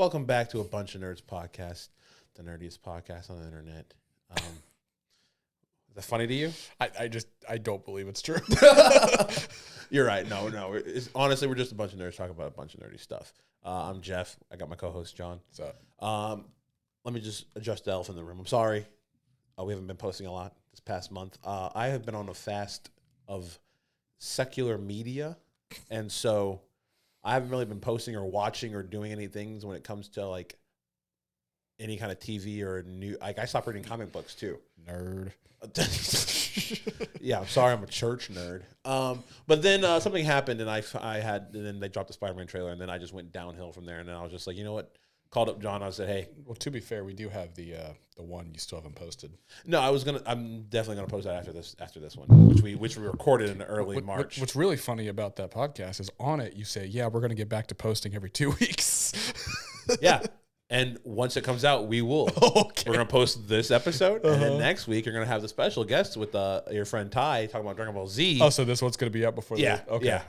welcome back to a Bunch of Nerds podcast, the nerdiest podcast on the internet. Is that funny to you? I don't believe it's true. You're right. No. Honestly, we're just a bunch of nerds talking about a bunch of nerdy stuff. I'm Jeff. I got my co-host, John. What's up? Let me just adjust the elephant in the room. I'm sorry. We haven't been posting a lot this past month. I have been on a fast of secular media, and so I haven't really been posting or watching or doing any things when it comes to like any kind of TV or new. Like I stopped reading comic books too. Nerd. Yeah, I'm sorry, I'm a church nerd. But then something happened, and and then they dropped the Spider-Man trailer, and then I just went downhill from there. And then I was just like, you know what? Called up John. I said, hey. Well, to be fair, we do have the one you still haven't posted. No, I'm definitely gonna post that after this one, which we recorded in early March. What's really funny about that podcast is on it you say, yeah, we're gonna get back to posting every 2 weeks. Yeah. And once it comes out, we will. Okay. We're going to post this episode, and then next week, you're going to have the special guest with your friend Ty talking about Dragon Ball Z. Oh, so this one's going to be out before Okay. Yeah,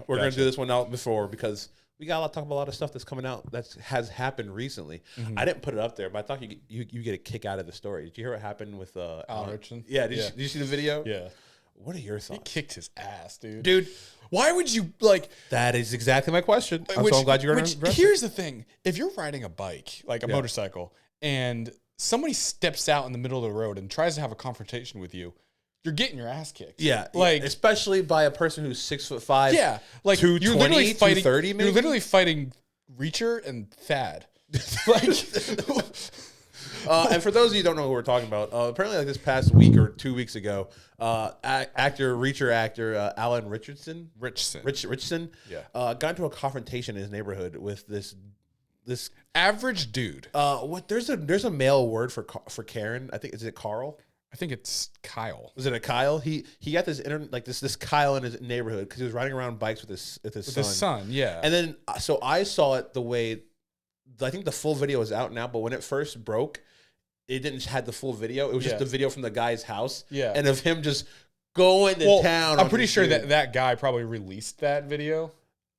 we're going to gotcha. do this one out before because we got to talk about a lot of stuff that's coming out that has happened recently. Mm-hmm. I didn't put it up there, but I thought you get a kick out of the story. Did you hear what happened with Alan Richardson? Yeah, did you see the video? Yeah. What are your thoughts? He kicked his ass, dude. Dude. Why would you, like... That is exactly my question. So I'm glad you're going to address it. Here's the thing. If you're riding a bike, like a motorcycle, and somebody steps out in the middle of the road and tries to have a confrontation with you, you're getting your ass kicked. Yeah, like especially by a person who's 6'5". Yeah, like 220, you're literally fighting. 230 maybe? You're literally fighting Reacher and Thad. Like, and for those of you who don't know who we're talking about, apparently like this past week or 2 weeks ago, Reacher actor Alan Richardson, got into a confrontation in his neighborhood with this average dude. There's a male word for Karen. I think is it Carl? I think it's Kyle. Was it a Kyle? He got this Kyle in his neighborhood because he was riding around bikes with his son. His son, yeah. And then so I saw it the way. I think the full video is out now, but when it first broke, it didn't have the full video. It was just the video from the guy's house, and of him just going to town. I'm pretty sure that guy probably released that video.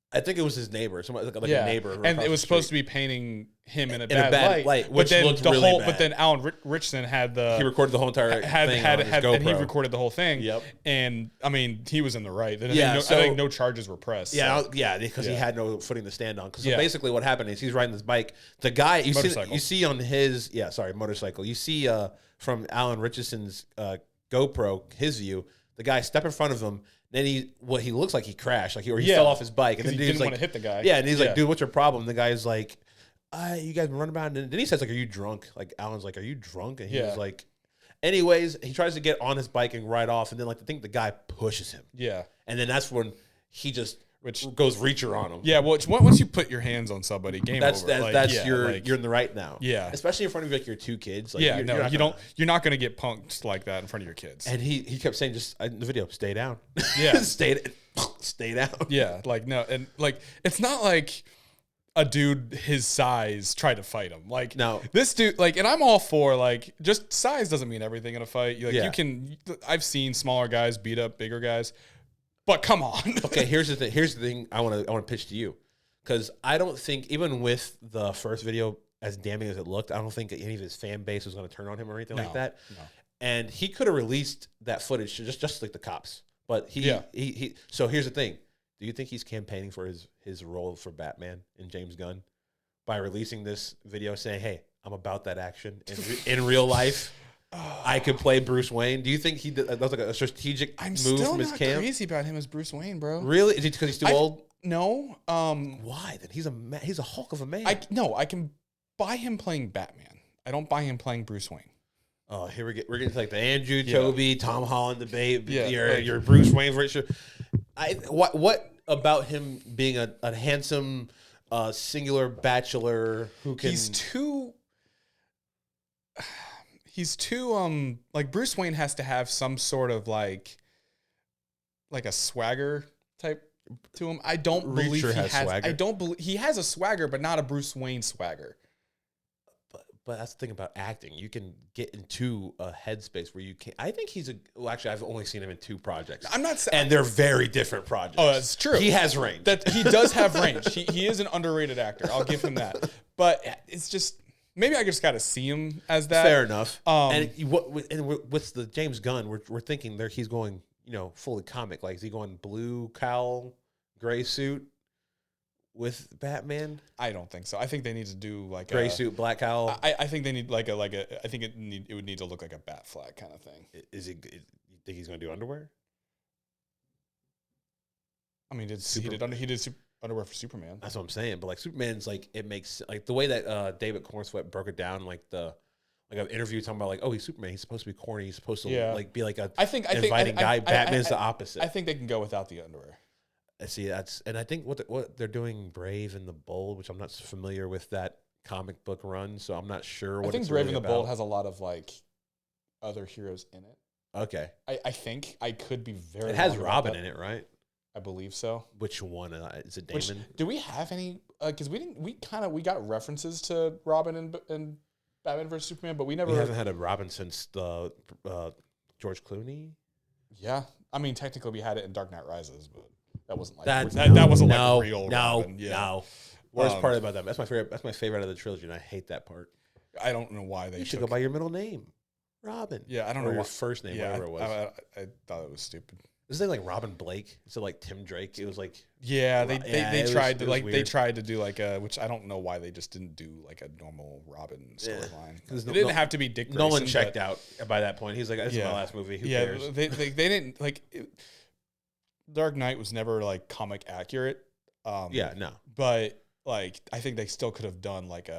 I think it was his neighbor, somebody like a neighbor, and it was supposed to be painting him in a bad light, which looked really bad. But then Alan Richardson had he recorded the whole entire thing on his GoPro. and he recorded the whole thing. Yep. And I mean, he was in the right. I think no charges were pressed. Yeah, because he had no footing to stand on. Because basically, what happened is he's riding this bike. The guy you see on his motorcycle. You see from Alan Richardson's GoPro, his view, the guy step in front of him. Then he looks like he crashed, he fell off his bike, and then he didn't want to hit the guy. Yeah, and he's like, "Dude, what's your problem?" And the guy's like, "You guys been running about." And then he says, "Like, are you drunk?" Like Alan's like, "Are you drunk?" And he was like, anyways, he tries to get on his bike and ride off, and then I think the guy pushes him. Yeah, and then that's when he just goes Reacher on him. Yeah, well, once you put your hands on somebody, game over. You're in the right now. Yeah, especially in front of your two kids. Like, you're not gonna get punked like that in front of your kids. And he kept saying just in the video, stay down. Yeah, stay down. Yeah, no, and it's not like a dude his size tried to fight him. No, this dude and I'm all for just size doesn't mean everything in a fight. You can. I've seen smaller guys beat up bigger guys. But come on. Okay, here's the thing I want to pitch to you. Because I don't think, even with the first video, as damning as it looked, I don't think any of his fan base was going to turn on him or anything like that. No. And he could have released that footage just like the cops. But he so here's the thing. Do you think he's campaigning for his role for Batman in James Gunn by releasing this video saying, hey, I'm about that action in real life? I could play Bruce Wayne. Do you think that was like a strategic move from his camp? I'm still crazy about him as Bruce Wayne, bro. Really? Is it because he's too old? No. Why then? He's a Hulk of a man. I can buy him playing Batman. I don't buy him playing Bruce Wayne. Oh, we're getting to the Andrew, Toby, Tom Holland debate. Your Bruce Wayne version. What about him being a handsome, singular bachelor who can? He's too Bruce Wayne has to have some sort of like a swagger type to him. I don't believe he has swagger. I don't believe he has a swagger, but not a Bruce Wayne swagger. But that's the thing about acting. You can get into a headspace where you can. I think actually, I've only seen him in 2 projects. I'm not saying, and they're very different projects. Oh, that's true. He has range. He does have range. He is an underrated actor. I'll give him that. But it's just maybe I just got to see him as that. Fair enough. And with the James Gunn, we're thinking there he's going, fully comic. Like, is he going blue cowl, gray suit with Batman? I don't think so. I think they need to do like gray suit, black cowl. I think they need like a. I think it would need to look like a bat flag kind of thing. You think he's going to do underwear? I mean, he did underwear for Superman. That's what I'm saying. But like Superman's like it makes like the way that David Cornsweet broke it down, like an interview talking about like, oh, he's Superman. He's supposed to be corny. He's supposed to like be like inviting guy. Batman's the opposite. I think they can go without the underwear. I see and I think what they're doing, Brave and the Bold, which I'm not familiar with that comic book run, so I'm not sure. I think Brave and the Bold has a lot of like other heroes in it. Okay, I think I could be very. It has Robin in it, right? I believe so. Which one is it? Damon? Do we have any? Because we got references to Robin and Batman vs Superman, but we haven't had a Robin since the George Clooney. Yeah, I mean technically we had it in Dark Knight Rises, but that wasn't like that wasn't like real. Robin. Yeah. No. Worst part about that. That's my favorite. That's my favorite out of the trilogy, and I hate that part. I don't know why they. You should go by your middle name, Robin. Yeah, I don't know your first name, whatever it was. I thought it was stupid. Is it like Robin Blake instead of like Tim Drake? It was like they tried to do like a, which I don't know why they just didn't do like a normal Robin storyline. It didn't have to be Dick Grayson. Nolan checked out by that point. He's like, this is my last movie. Who cares? They didn't like. Dark Knight was never like comic accurate. No. But like I think they still could have done like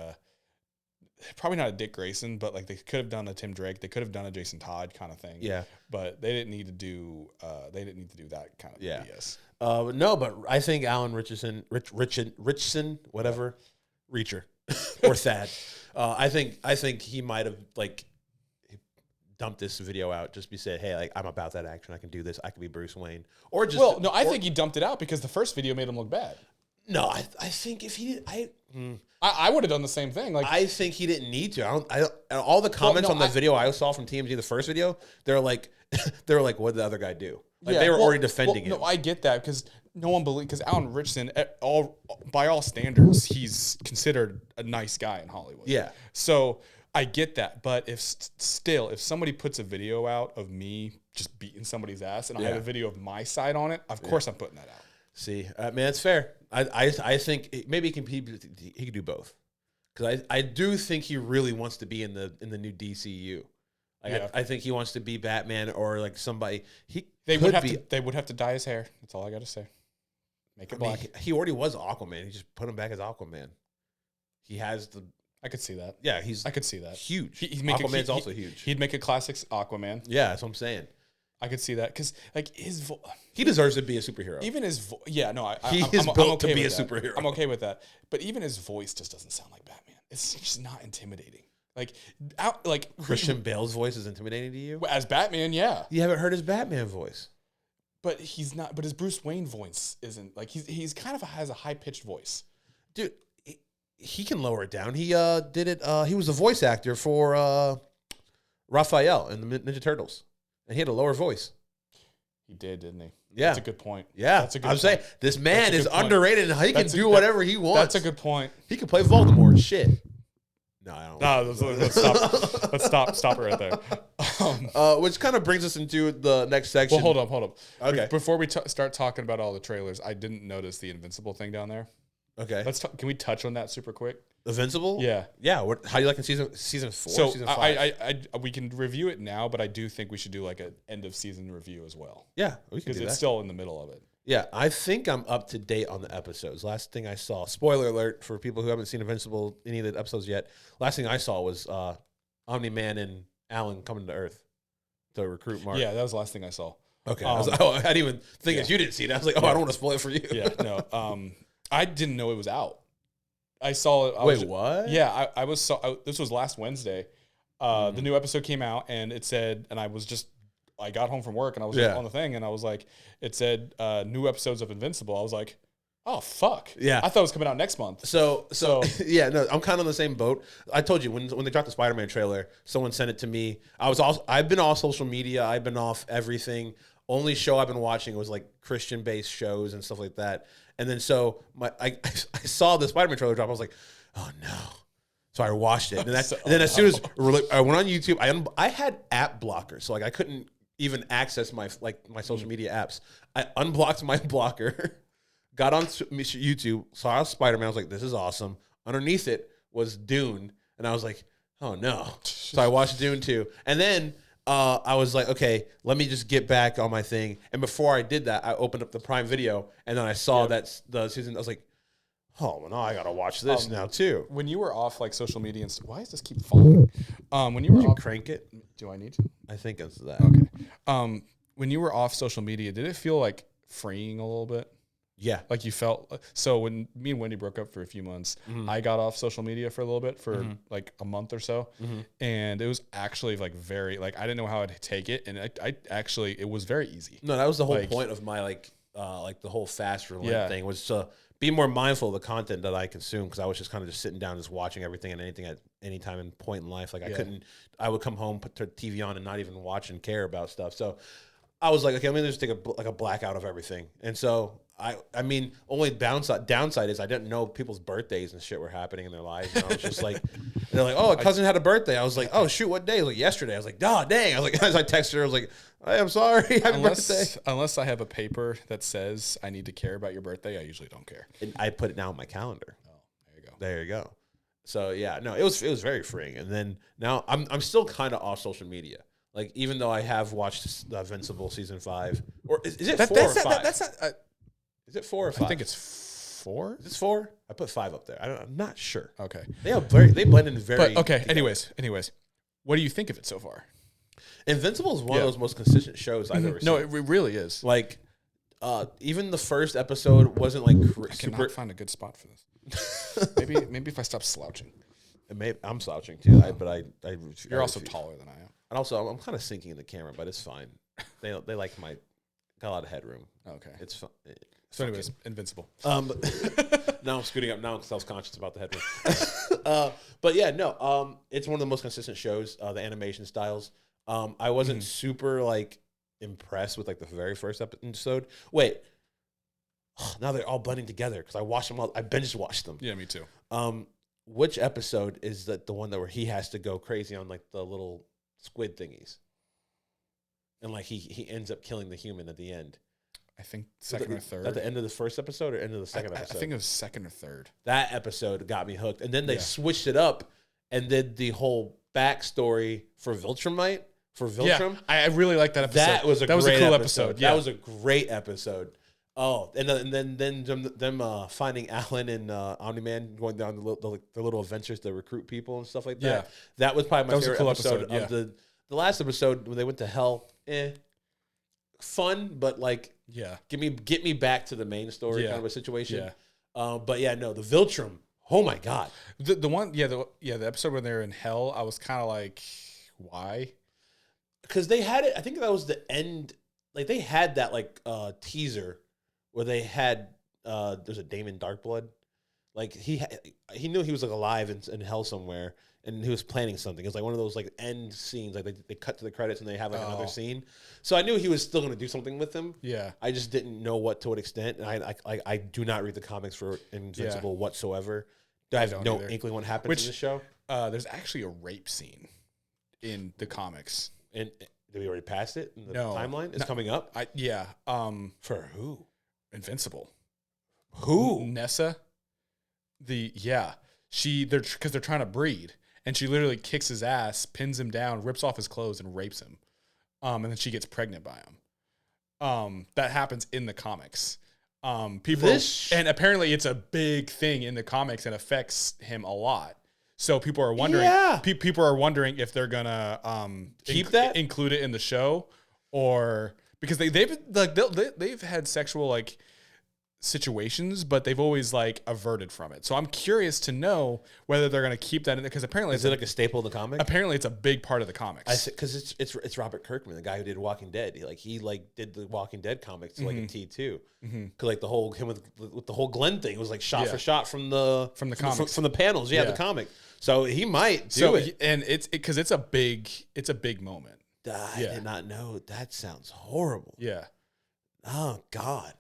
probably not a Dick Grayson, but like they could have done a Tim Drake. They could have done a Jason Todd kind of thing. Yeah. But they didn't need to do that kind of BS. No, but I think Alan Richardson, whatever, Reacher or Thad. I think he might have like dumped this video out, just be said, hey, like I'm about that action. I can do this. I can be Bruce Wayne. Or just I think he dumped it out because the first video made him look bad. No, I think if he did, I would have done the same thing. Like I think he didn't need to. I don't. All the comments on the video I saw from TMZ, the first video, they're like, what did the other guy do? Like they were already defending him. No, I get that because no one because Alan Richardson, by all standards, he's considered a nice guy in Hollywood. Yeah. So I get that, but if somebody puts a video out of me just beating somebody's ass and I have a video of my side on it, of course I'm putting that out. See, man, it's fair. I think maybe he could do both, because I do think he really wants to be in the new DCU. Like I think he wants to be Batman or like somebody. They would have to dye his hair. That's all I got to say. Make it black. He already was Aquaman. He just put him back as Aquaman. He has the. I could see that. Yeah, I could see that. Huge. Aquaman's also huge. He'd make a classic Aquaman. Yeah, that's what I'm saying. I could see that because like he deserves to be a superhero. Even his I'm built okay to be a superhero. I'm okay with that. But even his voice just doesn't sound like Batman. It's just not intimidating. Like Christian Bale's voice is intimidating to you as Batman. Yeah, you haven't heard his Batman voice, but he's not. But his Bruce Wayne voice isn't like he's kind of has a high pitched voice, dude. He can lower it down. He did it. He was a voice actor for Raphael in the Ninja Turtles. And he had a lower voice. He did, didn't he? Yeah. That's a good point. Yeah. That's a good I'm saying this man is underrated and he can do whatever he wants. That's a good point. He can play Voldemort. Shit. No, I don't. No, let's stop. Let's stop it right there. Which kind of brings us into the next section. Well, hold up. Okay. Before we start talking about all the trailers, I didn't notice the Invincible thing down there. Okay. Can we touch on that super quick? Invincible? Yeah. Yeah. How do you like in season 4? So season 5? we can review it now, but I do think we should do like an end of season review as well. Yeah, we can do that. Because it's still in the middle of it. Yeah, I think I'm up to date on the episodes. Last thing I saw, spoiler alert for people who haven't seen Invincible, any of the episodes yet. Last thing I saw was Omni-Man and Alan coming to Earth to recruit Mark. Yeah, that was the last thing I saw. Okay. I didn't even think that you didn't see it. I was like, I don't want to spoil it for you. Yeah, no. I didn't know it was out. I saw it. Wait, what? Yeah, this was last Wednesday. The new episode came out, and it said, and I got home from work, and I was on the thing, and I was like, it said new episodes of Invincible. I was like, oh fuck. Yeah, I thought it was coming out next month. So yeah, no, I'm kind of on the same boat. I told you when they dropped the Spider-Man trailer, someone sent it to me. I've been off social media. I've been off everything. Only show I've been watching was like Christian-based shows and stuff like that. And then so I saw the Spider-Man trailer drop. I was like, oh no. So I watched it, and then as soon as I went on YouTube, I had app blockers, so like I couldn't even access my social media apps. I unblocked my blocker, got on YouTube, saw Spider-Man. I was like, this is awesome. Underneath it was Dune, and I was like, oh no. So I watched Dune 2, and then I was like, okay, let me just get back on my thing. And before I did that, I opened up the Prime Video, and then I saw that the season. I was like, oh, well, now I gotta watch this now too. When you were off like social media and stuff, why does this keep falling? When you were off, crank it. Do I need to? I think it's that. Okay. When you were off social media, did it feel like freeing a little bit? Yeah. Like you felt. So when me and Wendy broke up for a few months, I got off social media for a little bit, for like a month or so, and it was actually like very like I didn't know how I'd take it, and I actually it was very easy. No, that was the whole point of my like the whole fast relent thing was to be more mindful of the content that I consume, because I was just kind of just sitting down, just watching everything and anything at any time and point in life. Like I would come home, put the TV on, and not even watch and care about stuff. So I was like, okay, I'm gonna just take a blackout of everything. And so I mean, only downside is I didn't know people's birthdays and shit were happening in their lives. And I was just like, they're like, oh, a cousin had a birthday. I was like, oh shoot, what day? Like yesterday. I was like, oh dang. I was like, as I texted her, I was like, hey, I'm sorry, happy birthday. Unless I have a paper that says I need to care about your birthday, I usually don't care. And I put it now on my calendar. Oh, there you go. There you go. So yeah, no, it was very freeing. And then now I'm still kind of off social media. Like even though I have watched the Invincible season 5, or is it 4 or 5? That's not. Is it 4 or 5? I think it's 4. Is it 4? I put 5 up there. I'm not sure. Okay. They blend in very. But okay. Together. Anyways, what do you think of it so far? Invincible is one of those most consistent shows I've ever seen. No, it really is. Like, even the first episode wasn't like I cannot find a good spot for this. maybe if I stop slouching. I'm slouching too. You're also taller than I am. And also, I'm kind of sinking in the camera, but it's fine. They like got a lot of headroom. Okay, it's fun. So, anyways, Invincible. Now I'm scooting up. Now I'm self-conscious about the headroom. But yeah, no. It's one of the most consistent shows. The animation styles. I wasn't super like impressed with like the very first episode. Wait, now they're all blending together because I watched them all. I binge watched them. Yeah, me too. Which episode is that the one that where he has to go crazy on like the little squid thingies, and like he ends up killing the human at the end? I think second or third. At the end of the first episode or end of the second episode? I think it was second or third. That episode got me hooked. And then they switched it up and did the whole backstory for Viltrumite. Yeah, I really like that episode. That was a cool episode. Yeah. That was a great episode. Oh, and then them finding Alan and Omni-Man going down the little adventures to recruit people and stuff like that. Yeah. That was probably my favorite episode of the last episode when they went to hell. Fun, but like get me back to the main story kind of a situation. But yeah, no, the Viltrum. Oh my god, the episode when they're in hell, I was kind of like, why? Because they had it. I think that was the end. Like they had that like teaser where they had there's a Damon Darkblood. Like he knew he was like alive in hell somewhere, and he was planning something. It's like one of those like end scenes. Like they cut to the credits and they have like another scene. So I knew he was still going to do something with him. Yeah. I just didn't know to what extent. And I do not read the comics for Invincible whatsoever. I have no inkling what happens in the show. There's actually a rape scene in the comics. And did we already pass it in the timeline? It's coming up. For who? Invincible. Who? Nessa. Because they're trying to breed, and she literally kicks his ass, pins him down, rips off his clothes, and rapes him. And then she gets pregnant by him. That happens in the comics. And apparently it's a big thing in the comics and affects him a lot. So people are wondering. Yeah. People are wondering if they're gonna include it in the show, or because they've had sexual like situations, but they've always like averted from it. So I'm curious to know whether they're gonna keep that in there, because apparently is it like a staple of the comic? Apparently it's a big part of the comics. Because it's Robert Kirkman, the guy who did Walking Dead. He did the Walking Dead comics to like a T2. Because like the whole with the whole Glenn thing was like shot for shot from the comics. From the panels. Yeah, the comic. So he might do it, and it's because it's a big moment. I did not know. That sounds horrible. Yeah. Oh God.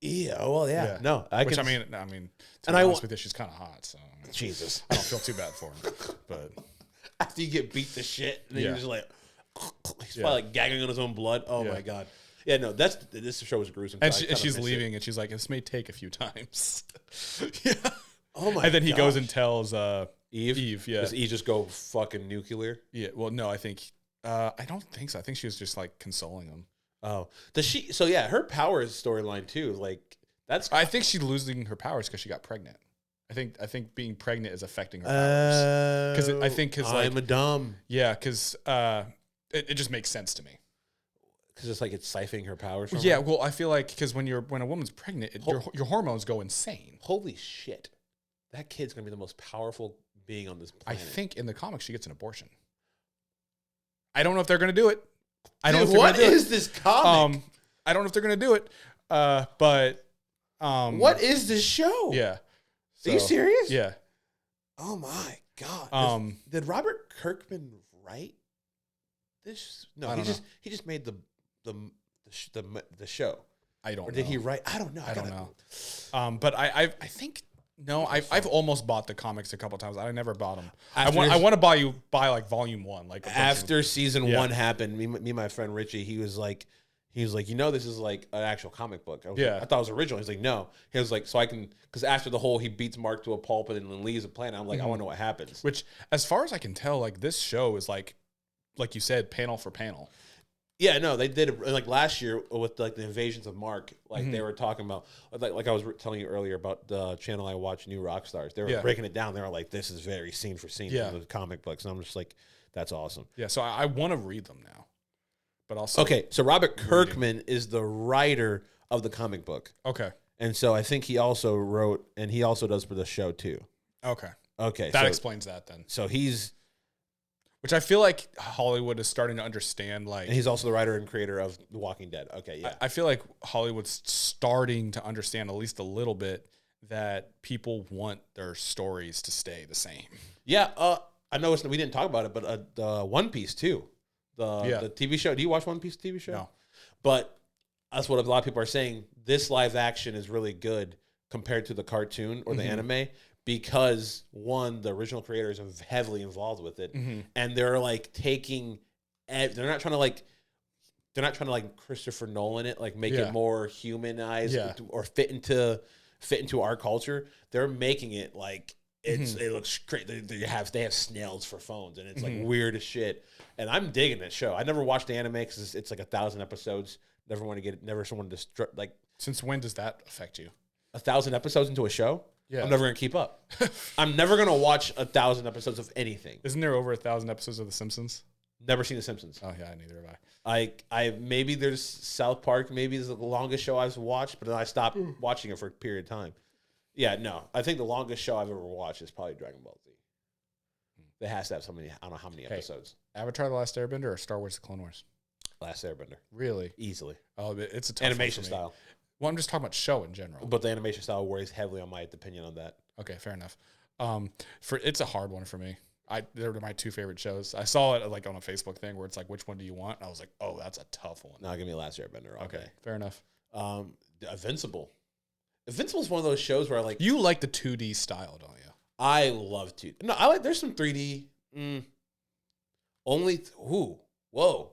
Yeah. Well, yeah. No, I mean, to be honest with you, she's kind of hot. So Jesus, I don't feel too bad for him. But after you get beat to shit, and then you're just like, he's probably like gagging on his own blood. Oh my god. Yeah, no, this show was gruesome. And she's leaving, and she's like, "This may take a few times." Yeah. Oh my! And then he goes and tells Eve. Yeah. Does Eve just go fucking nuclear? Yeah. Well, no, I think I don't think so. I think she was just like consoling him. Oh, does she? So yeah, her powers storyline too. Like that's. I think she's losing her powers because she got pregnant. I think being pregnant is affecting her powers. Because I'm a dumb. Yeah, because it just makes sense to me. Because it's like it's siphoning her powers from her? Her? Well, I feel like because when a woman's pregnant, your hormones go insane. Holy shit. That kid's going to be the most powerful being on this planet. I think in the comics she gets an abortion. I don't know if they're going to do it. What is this comic? I don't know if they're going to do it. But what is this show? Yeah. So, are you serious? Yeah. Oh my god. Did Robert Kirkman write this? No, he just made the show. I don't know. Or did he write? I don't know. I don't know. But I think no, I've almost bought the comics a couple times. I never bought them. I want to buy like volume 1. Like after season 1 happened, me and my friend Richie, he was like, this is like an actual comic book. I thought it was original. He's like, no. He was like, so I can, because after the whole, he beats Mark to a pulp and then leaves the planet. I'm like, I want to know what happens. Which, as far as I can tell, like this show is like you said, panel for panel. Yeah, no, they did it like last year with like the Invasions of Mark. Like they were talking about, like I was telling you earlier about the channel I watch, New Rockstars. They were breaking it down. They were like, this is very scene for scene from the comic books. And I'm just like, that's awesome. Yeah, so I want to read them now. But also, okay, so Robert Kirkman is the writer of the comic book. Okay. And so I think he also wrote, and he also does for the show too. Okay. That explains that then. So he's... Which I feel like Hollywood is starting to understand. Like, and he's also the writer and creator of The Walking Dead. Okay, yeah. I feel like Hollywood's starting to understand at least a little bit that people want their stories to stay the same. Yeah, I know we didn't talk about it, but the One Piece too, the TV show. Do you watch One Piece TV show? No, but that's what a lot of people are saying. This live action is really good compared to the cartoon or the anime. Because one, the original creators are heavily involved with it, and they're like taking, they're not trying to like Christopher Nolan it, like make it more humanized or fit into our culture. They're making it like it looks great. They have snails for phones, and it's like weird as shit. And I'm digging that show. I never watched the anime because it's like 1,000 episodes. Never want to get it. Never someone to like. Since when does that affect you? 1,000 episodes into a show. Yeah. I'm never going to keep up. I'm never going to watch 1,000 episodes of anything. Isn't there over 1,000 episodes of The Simpsons? Never seen The Simpsons. Oh, yeah, neither have I. I maybe there's South Park. Maybe is the longest show I've watched, but then I stopped watching it for a period of time. Yeah, no. I think the longest show I've ever watched is probably Dragon Ball Z. It has to have so many, I don't know how many episodes. Avatar: The Last Airbender or Star Wars: The Clone Wars? Last Airbender. Really? Easily. Oh, it's a tough animation style. Well, I'm just talking about show in general. But the animation style weighs heavily on my opinion on that. Okay, fair enough. It's a hard one for me. They're my 2 favorite shows. I saw it like on a Facebook thing where it's like, which one do you want? And I was like, oh, that's a tough one. No, give me Last Airbender. Okay, fair enough. Invincible. Invincible is one of those shows where I like. You like the 2D style, don't you? I love 2D. No, I like. There's some 3D. Whoa.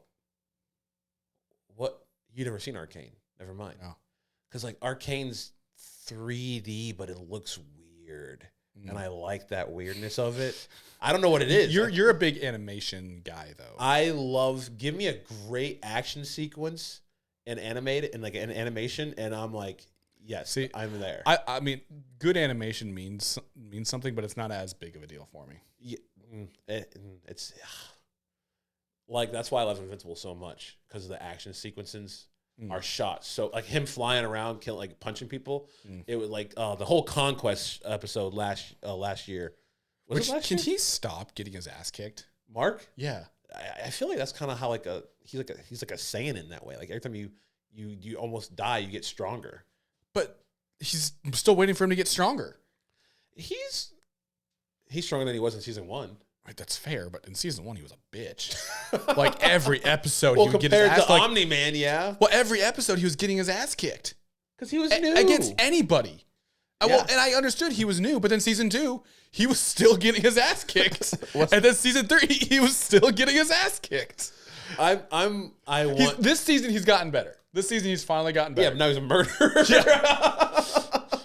What? You never seen Arcane? Never mind. No. Because like Arcane's 3D, but it looks weird, and I like that weirdness of it. I don't know what it is. You're a big animation guy, though. Give me a great action sequence and animate it and like an animation, and I'm like, yes, see, I'm there. I mean, good animation means something, but it's not as big of a deal for me. Yeah, it's like that's why I love Invincible so much because of the action sequences. Are shot so like him flying around, killing, like punching people. It was like the whole Conquest episode last year. Can he stop getting his ass kicked? Mark? Yeah, I feel like that's kind of how he's like a Saiyan in that way. Like every time you almost die, you get stronger. But he's still waiting for him to get stronger. He's stronger than he was in season 1. Right, that's fair, but in season 1 he was a bitch. Like every episode, he would get his ass kicked. Omni-Man, yeah. Well, every episode he was getting his ass kicked. Because he was new. Against anybody. Well, and I understood he was new, but then season 2, he was still getting his ass kicked. And then season 3, he was still getting his ass kicked. This season, he's gotten better. This season, he's finally gotten better. Yeah, but now he's a murderer.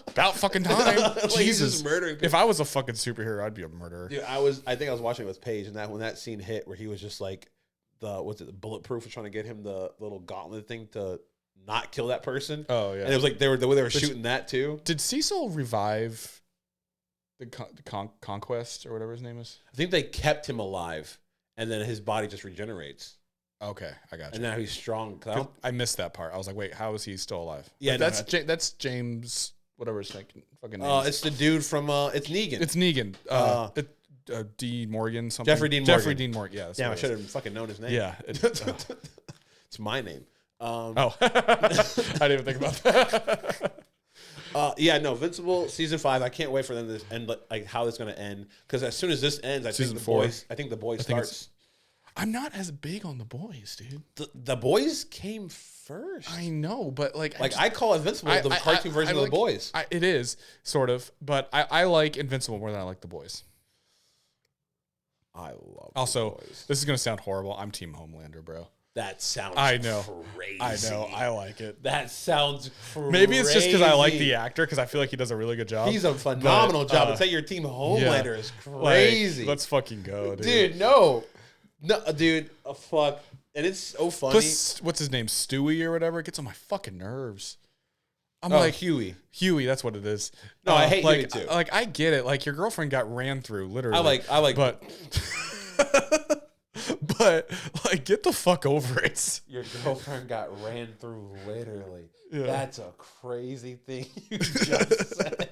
About fucking time. Like Jesus. Murdering people. If I was a fucking superhero, I'd be a murderer. Dude, I think I was watching it with Paige, and when that scene hit where he was just like, the bulletproof was trying to get him the little gauntlet thing to not kill that person. Oh yeah, and it was like the way they were shooting that too. Did Cecil revive the Conquest or whatever his name is? I think they kept him alive, and then his body just regenerates. Okay, I got you. And now he's strong. I missed that part. I was like, wait, how is he still alive? Yeah, like, that's James, whatever his fucking name. It's the dude from it's Negan. It's Negan. D. Morgan something. Jeffrey Dean Morgan. Yeah. Damn, I should have fucking known his name. Yeah, it's my name. I didn't even think about that. Invincible season 5. I can't wait for them to end, like how it's going to end. Because as soon as this ends, I think the boys starts. I'm not as big on the boys, dude. The boys came first. I know, but I call Invincible the cartoon version of the boys. It is sort of, but I like Invincible more than I like the boys. I love. Also, the boys. This is gonna sound horrible. I'm Team Homelander, bro. That sounds. Crazy. I know. I like it. That sounds crazy. Maybe it's just because I like the actor, because I feel like he does a really good job. He's a phenomenal job. But say your Team Homelander is crazy. Let's fucking go, dude. No, dude. Fuck. And it's so funny. Plus, what's his name? Stewie or whatever. It gets on my fucking nerves. I'm like Huey. That's what it is. No, I hate Huey too. I get it. Like, your girlfriend got ran through, literally. I like, but, but like, get the fuck over it. Your girlfriend got ran through, literally. Yeah. That's a crazy thing you just said.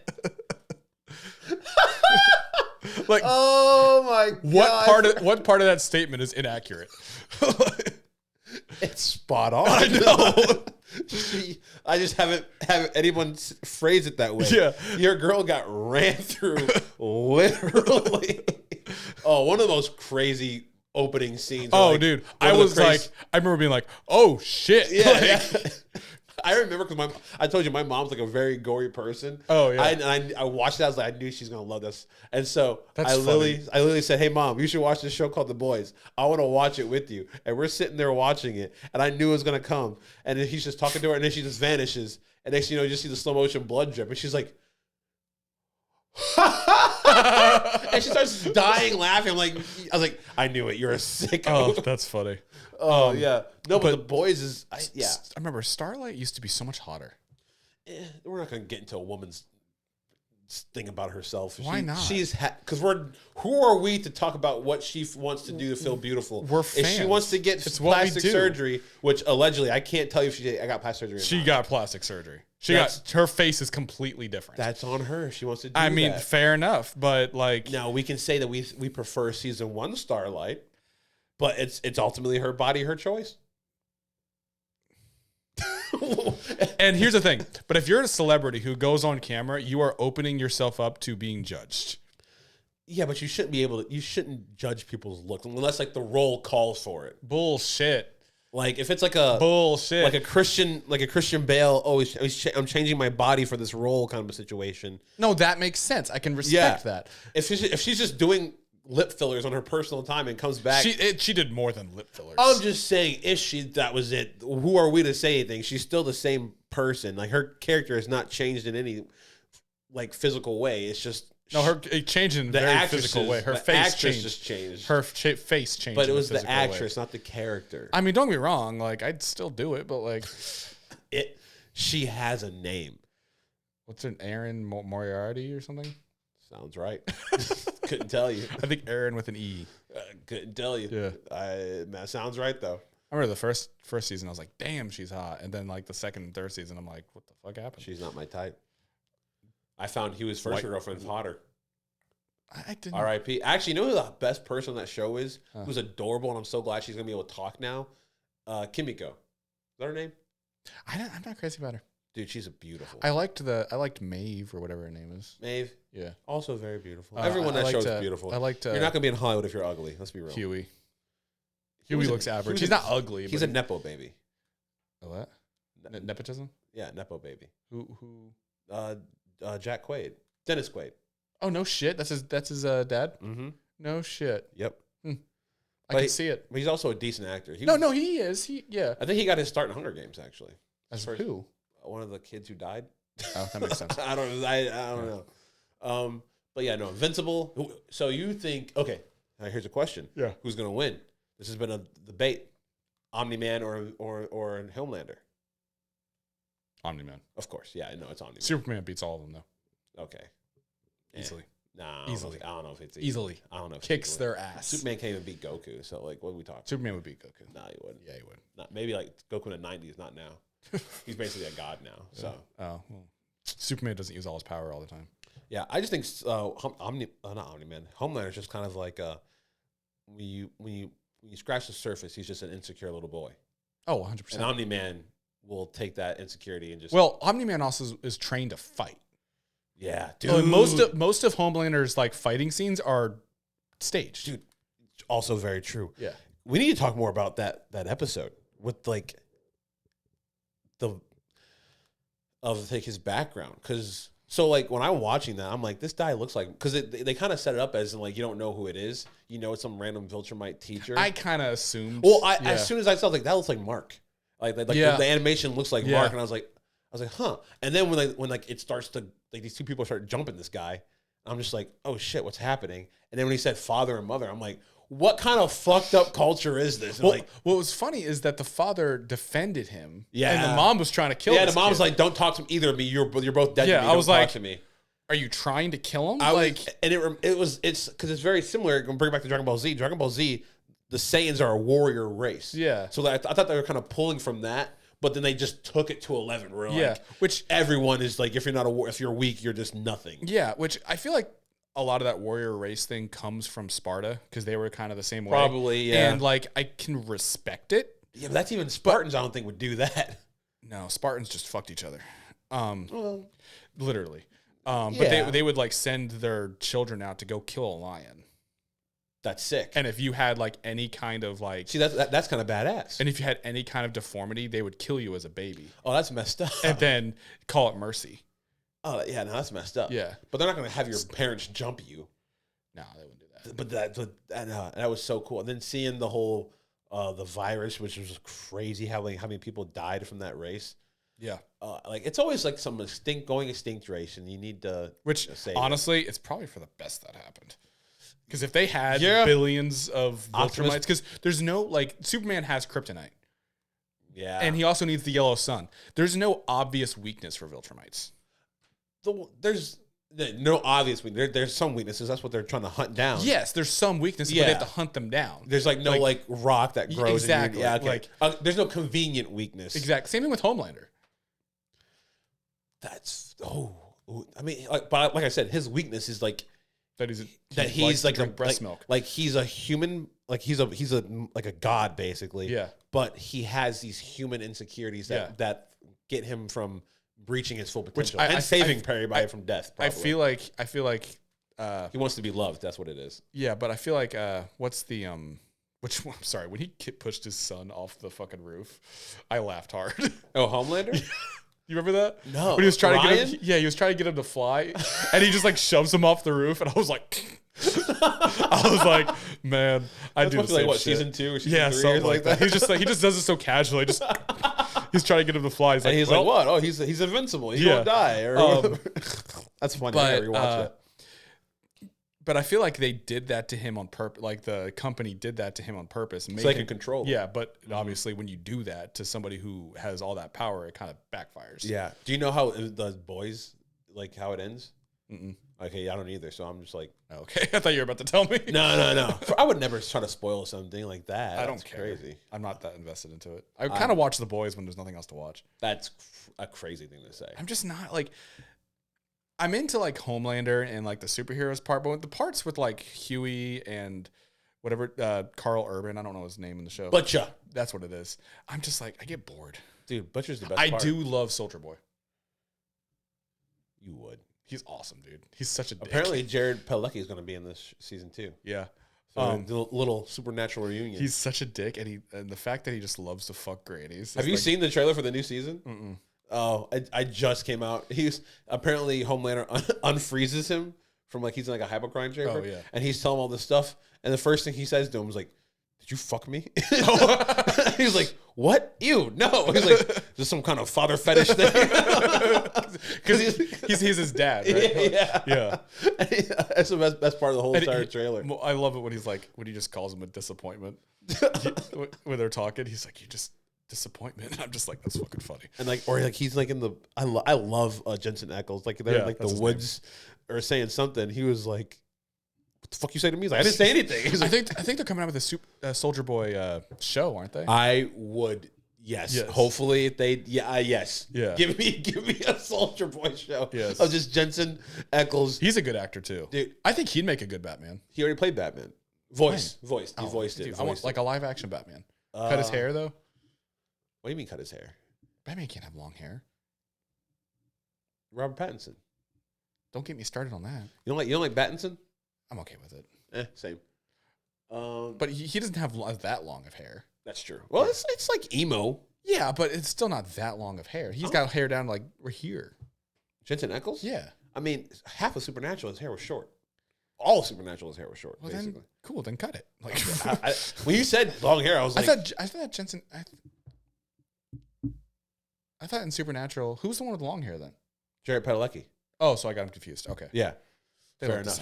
Like, oh my god! What part of that statement is inaccurate? It's spot on. I know. I just haven't anyone phrase it that way. Yeah, your girl got ran through, literally. Oh, one of those crazy opening scenes. Oh, dude, I remember being like, "Oh shit!" Yeah. I remember because I told you my mom's like a very gory person. Oh yeah. I watched that. I was like, I knew she's gonna love this, and so I literally said, "Hey mom, you should watch this show called The Boys. I want to watch it with you." And we're sitting there watching it, and I knew it was gonna come. And then he's just talking to her, and then she just vanishes, and next thing you know, you just see the slow motion blood drip, and she's like, and she starts dying laughing. I was like, I knew it. You're a sicko. Oh, that's funny. Oh yeah, no, but The Boys is I remember Starlight used to be so much hotter. We're not gonna get into a woman's thing about herself. Why not? She's because who are we to talk about what she wants to do to feel beautiful? We're fans. If she wants to get plastic surgery, which allegedly I can't tell you if I got plastic surgery. She got plastic surgery. Her face is completely different. That's on her. She wants to do that. Fair enough, but like now we can say that we prefer season 1 Starlight. But it's ultimately her body, her choice. And here's the thing. But if you're a celebrity who goes on camera, you are opening yourself up to being judged. Yeah, but you shouldn't judge people's looks unless like the role calls for it. Bullshit. Like if it's like a bullshit, like a Christian Bale. Oh, I'm changing my body for this role kind of a situation. No, that makes sense. I can respect that. If she's just doing lip fillers on her personal time and comes back. She did more than lip fillers. I'm just saying, that was it. Who are we to say anything? She's still the same person. Like her character has not changed in any like physical way. It's just it changed in a very physical way. Her face changed. Her face changed. But it was the actress, not the character. I mean, don't get me wrong. Like I'd still do it, but like she has a name. What's an Aaron Moriarty or something? Sounds right. Couldn't tell you. I think Aaron with an E. Couldn't tell you. Yeah. That sounds right, though. I remember the first season, I was like, damn, she's hot. And then, like, the second and third season, I'm like, what the fuck happened? She's not my type. I found Huey's first girlfriend's hotter. I didn't. R.I.P. Actually, you know who the best person on that show is? Who's adorable, and I'm so glad she's going to be able to talk now? Kimiko. Is that her name? I'm not crazy about her. Dude, she's a beautiful. I liked Maeve or whatever her name is. Maeve? Yeah. Also very beautiful. Everyone that show is beautiful. You're not going to be in Hollywood if you're ugly. Let's be real. Huey looks average. He's not ugly. He's a Nepo baby. A what? Nepotism? Yeah, Nepo baby. Who? Jack Quaid. Dennis Quaid. Oh, no shit. That's his dad? Mm-hmm. No shit. Yep. I can see it. But he's also a decent actor. He is. Yeah. I think he got his start in Hunger Games, actually. As who? One of the kids who died. Oh, that makes sense. I don't know. But yeah, no, Invincible. So you think, okay, now here's a question. Yeah. Who's going to win? This has been a debate. Omni-Man or Homelander? Omni-Man. Of course. Yeah, I know it's Omni-Man. Superman beats all of them, though. Okay. Easily. Nah, easily. I don't know if it's easily. I don't know if kicks their ass. Superman can't even beat Goku. So like, what are we talking? Superman would beat Goku. Nah, he wouldn't. Yeah, he would. Not, maybe like Goku in the 90s, not now. He's basically a god now. So. Oh, well, Superman doesn't use all his power all the time. Yeah, I just think not Omni-Man. Homelander is just kind of like when you scratch the surface, he's just an insecure little boy. Oh, 100%. And Omni-Man will take that insecurity and just... Well, Omni-Man also is trained to fight. Yeah, dude. Most of Homelander's like fighting scenes are staged. Dude, also very true. Yeah. We need to talk more about that episode with like his background, because so like when I'm watching that, I'm like, this guy looks like, because they kind of set it up as in like you don't know who it is, you know, it's some random Viltrumite teacher. I kind of assumed. Well, as soon as I saw, like, that looks like Mark, like the animation looks like Mark, and I was like, huh. And then when it starts to like these two people start jumping this guy, I'm just like, oh shit, what's happening? And then when he said father and mother, I'm like, what kind of fucked up culture is this? Well, what was funny is that the father defended him. Yeah. And the mom was trying to kill him. Yeah, the mom's like, don't talk to either of me. You're both dead to me. I was like, talk to me. Are you trying to kill him? It's because it's very similar. Going to bring it back to Dragon Ball Z. Dragon Ball Z, the Saiyans are a warrior race. Yeah. So I thought they were kind of pulling from that, but then they just took it to 11. Where which everyone is like, if you're weak, you're just nothing. Yeah, which I feel like a lot of that warrior race thing comes from Sparta, because they were kind of the same way. Probably, yeah. And like, I can respect it. Yeah, but that's even Spartans. I don't think would do that. No, Spartans just fucked each other. Well, literally. But they would like send their children out to go kill a lion. That's sick. And if you had like any kind of like, see, that's kind of badass. And if you had any kind of deformity, they would kill you as a baby. Oh, that's messed up. And then call it mercy. Oh yeah, no, that's messed up. Yeah, but they're not going to have your parents jump you. No, they wouldn't do that. But that was so cool. And then seeing the whole the virus, which was crazy, how many people died from that race. Yeah, like it's always like some extinct race, and you need to. Which honestly, it's probably for the best that happened. Because if they had billions of Viltrumites, because there's no like Superman has kryptonite. Yeah, and he also needs the yellow sun. There's no obvious weakness for Viltrumites. There's no obvious weakness. There's some weaknesses. That's what they're trying to hunt down. Yes, there's some weaknesses, but they have to hunt them down. There's like no like rock that grows. Exactly. Yeah, okay. There's no convenient weakness. Exactly. Same thing with Homelander. That's I mean, but like I said, his weakness is like that he's like breast milk. Like he's a human. Like he's like a god basically. Yeah. But he has these human insecurities that get him from breaching his full potential and saving everybody from death. Probably. I feel like he wants to be loved. That's what it is. Yeah, but I feel like what's the which one? I'm sorry, when he pushed his son off the fucking roof, I laughed hard. Oh, Homelander. You remember that? No. When he was trying to get him, he was trying to get him to fly, and he just like shoves him off the roof, and I was like, man, I do the same like shit. Season 2 or season 3 something like that. He just does it so casually. He's trying to get him to fly. He's like, like, what? Oh, he's invincible. He won't die. That's funny. I never watched it. But I feel like they did that to him on purpose. Like the company did that to him on purpose. So they can control him. Yeah, but obviously when you do that to somebody who has all that power, it kind of backfires. Yeah. Do you know how the boys, like how it ends? Mm-mm. Okay, I don't either. So I'm just like, okay. I thought you were about to tell me. No. I would never try to spoil something like that. I don't care. Crazy. I'm not that invested into it. I kind of watch The Boys when there's nothing else to watch. That's a crazy thing to say. I'm just not like. I'm into like Homelander and like the superheroes part, but the parts with like Huey and whatever Carl Urban, I don't know his name in the show. Butcher. That's what it is. I'm just like, I get bored. Dude, Butcher's the best I part. do love Soldier Boy. You would. He's awesome, dude. He's such a dick. Apparently Jared Padalecki is going to be in this season 2. Yeah. So the little supernatural reunion. He's such a dick, and the fact that he just loves to fuck grannies. Have you seen the trailer for the new season? Mm-mm. Oh, I just came out. He's apparently Homelander unfreezes him from like he's in like a hypocrine chamber. Oh, yeah. And he's telling him all this stuff. And the first thing he says to him is like, "Did you fuck me?" He's like, "What? Ew, no." He's like, "Just some kind of father fetish thing." Because he's his dad, right? Yeah. That's the best part of the whole entire trailer. I love it when he just calls him a disappointment. When they're talking, he's like, "You just disappointment." And I'm just like, that's fucking funny. And like, or like he's like in the, I love Jensen Ackles. Like they're like the woods or saying something. He was like, "What the fuck you say to me?" He's like, "I didn't say anything." He's like, I think they're coming out with a Soldier Boy show, aren't they? I would. Yes. Hopefully if they yes. Yeah. Give me a Soldier Boy show. Yes. Of just Jensen Ackles. He's a good actor too. Dude, I think he'd make a good Batman. He already played Batman. Voiced. He voiced it. Dude, I want like a live action Batman. Cut his hair though. What do you mean cut his hair? Batman can't have long hair. Robert Pattinson. Don't get me started on that. You don't like Pattinson? I'm okay with it. Same. But he doesn't have that long of hair. That's true. Well, it's like emo. Yeah, but it's still not that long of hair. He's got hair down like we're here. Jensen Ackles? Yeah. I mean, half of Supernatural, his hair was short. All of Supernatural's hair was short, well, basically. Then, cool, then cut it. Like when you said long hair, I was like... I thought Jensen... I thought in Supernatural... Who was the one with long hair then? Jared Padalecki. Oh, so I got him confused. Okay. Yeah. They Fair look enough.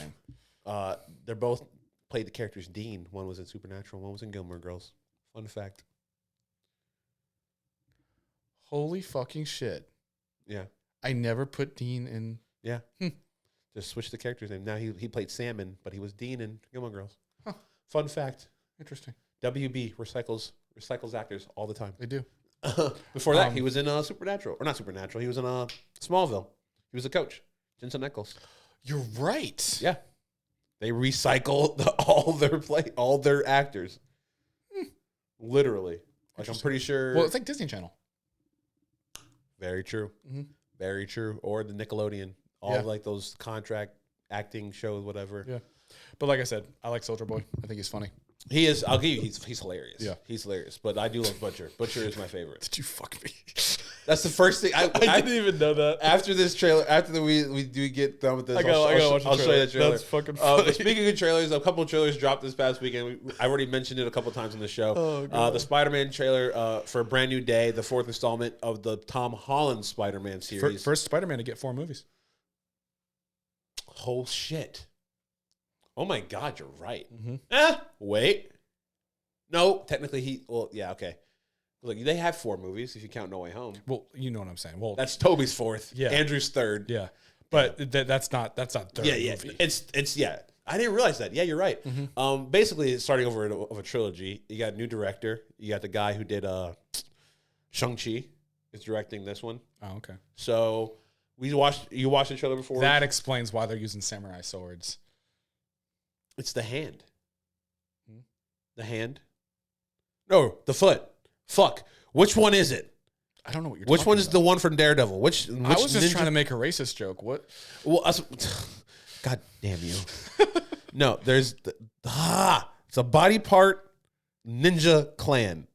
the same. They're both played the characters Dean. One was in Supernatural, one was in Gilmore Girls. Fun fact. Holy fucking shit. Yeah. I never put Dean in... Yeah. Just switch the character's name. Now he played Salmon, but he was Dean in Gilmore Girls. Huh. Fun fact. Interesting. WB recycles actors all the time. They do. Before that, he was in Supernatural. Or not Supernatural. He was in Smallville. He was a coach. Jensen Ackles. You're right. Yeah. They recycle all their actors. Literally. Like I'm pretty sure. Well, it's like Disney Channel. Very true. Mm-hmm. Very true. Or the Nickelodeon. All of like those contract acting shows, whatever. Yeah. But like I said, I like Soldier Boy. I think he's funny. He is. I'll give you. He's hilarious. Yeah. He's hilarious. But I do love Butcher. Butcher is my favorite. Did you fuck me? That's the first thing. I didn't even know that. After this trailer, we do get done with this, I'll show you the trailer. That's fucking funny. Speaking of trailers, a couple of trailers dropped this past weekend. I already mentioned it a couple times on the show. The Spider-Man trailer for A Brand New Day, the fourth installment of the Tom Holland Spider-Man series. First Spider-Man to get 4 movies. Oh, shit. Oh, my God, you're right. Mm-hmm. Wait. No, technically okay. Look, they have 4 movies if you count No Way Home. Well, you know what I'm saying. Well, that's Toby's 4th. Yeah. Andrew's 3rd. Yeah. But that's not third movie. It's I didn't realize that. Yeah, you're right. Mm-hmm. Basically, it's starting over of a trilogy. You got a new director. You got the guy who did Shang-Chi is directing this one. Oh, okay. So you watched the trailer before? That explains why they're using samurai swords. It's the hand. The hand? No, the foot. Fuck. Which one is it? I don't know what you're Which talking one is about. the one from Daredevil? Which I was just trying to make a racist joke. What? Well, God damn you. No, there's it's a body part ninja clan.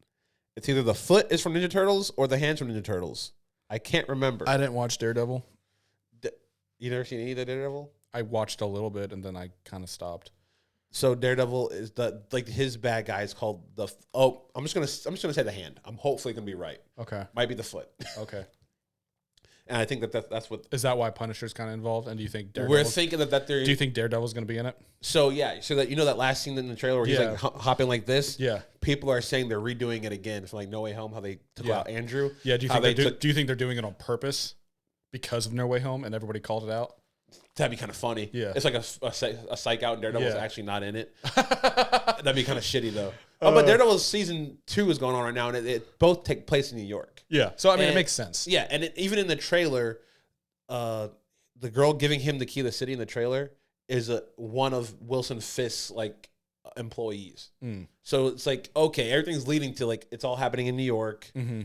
It's either the foot is from Ninja Turtles or the hands from Ninja Turtles. I can't remember. I didn't watch Daredevil. You never seen any of the Daredevil? I watched a little bit and then I kind of stopped. So Daredevil is his bad guy is called I'm just gonna say the hand. I'm hopefully gonna be right. Okay. Might be the foot. Okay. And I think that's what is that why Punisher's kind of involved? And do you think we're thinking that there? Do you think Daredevil's gonna be in it? So yeah, so that that last scene in the trailer where he's like hopping like this. Yeah. People are saying they're redoing it again from like No Way Home, how they took out Andrew. Yeah. Do you think they're doing it on purpose because of No Way Home and everybody called it out? That'd be kind of funny. Yeah. It's like a psych out and Daredevil's actually not in it. That'd be kind of shitty though. But Daredevil's season 2 is going on right now, and it both take place in New York. Yeah. So I mean, it makes sense. Yeah, and even in the trailer, the girl giving him the key to the city in the trailer is one of Wilson Fisk's employees. So it's like, okay, everything's leading to it's all happening in New York. Mm-hmm.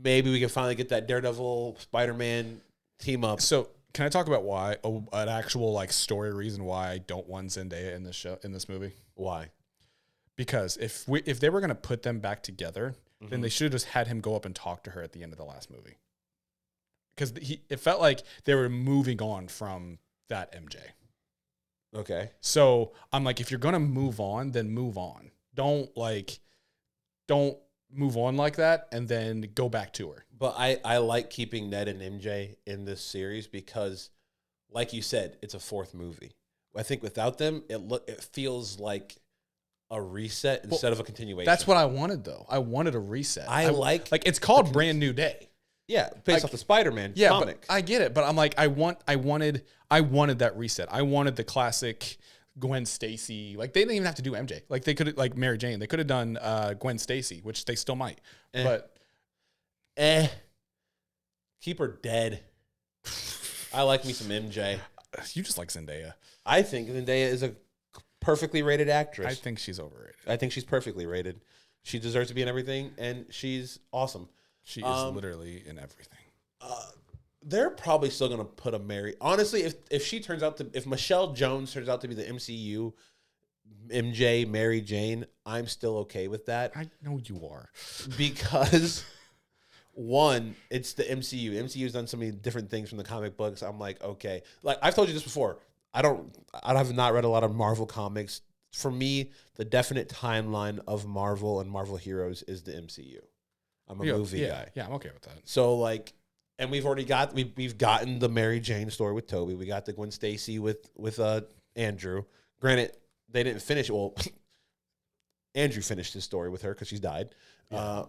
Maybe we can finally get that Daredevil Spider-Man team up. So can I talk about why an actual story reason why I don't want Zendaya in this movie? Why? Because if they were going to put them back together, then they should have just had him go up and talk to her at the end of the last movie. Because it felt like they were moving on from that MJ. Okay. So I'm like, if you're going to move on, then move on. Don't move on like that and then go back to her. But I like keeping Ned and MJ in this series because, like you said, it's a fourth movie. I think without them, it feels like a reset instead of a continuation. That's what I wanted, though. I wanted a reset. I like it's called Brand New Day. Yeah, based off the Spider-Man comic. But I get it, but I'm like, I wanted that reset. I wanted the classic Gwen Stacy. Like, they didn't even have to do MJ. Like, they could have, like Mary Jane. They could have done Gwen Stacy, which they still might. But keep her dead. I like me some MJ. You just like Zendaya. I think Zendaya is a perfectly rated actress. I think she's overrated. I think she's perfectly rated. She deserves to be in everything, and she's awesome. She is literally in everything. They're probably still going to put a Mary. Honestly, if Michelle Jones turns out to be the MCU MJ Mary Jane, I'm still okay with that. I know you are. Because one, it's the MCU. MCU's done so many different things from the comic books. I'm like, okay. Like I've told you this before. I have not read a lot of Marvel comics. For me, the definite timeline of Marvel and Marvel heroes is the MCU. I'm a movie guy. Yeah, I'm okay with that. So like, and we've gotten the Mary Jane story with Toby. We got the Gwen Stacy with Andrew. Granted, they didn't finish. Well, Andrew finished his story with her because she's died. Yeah.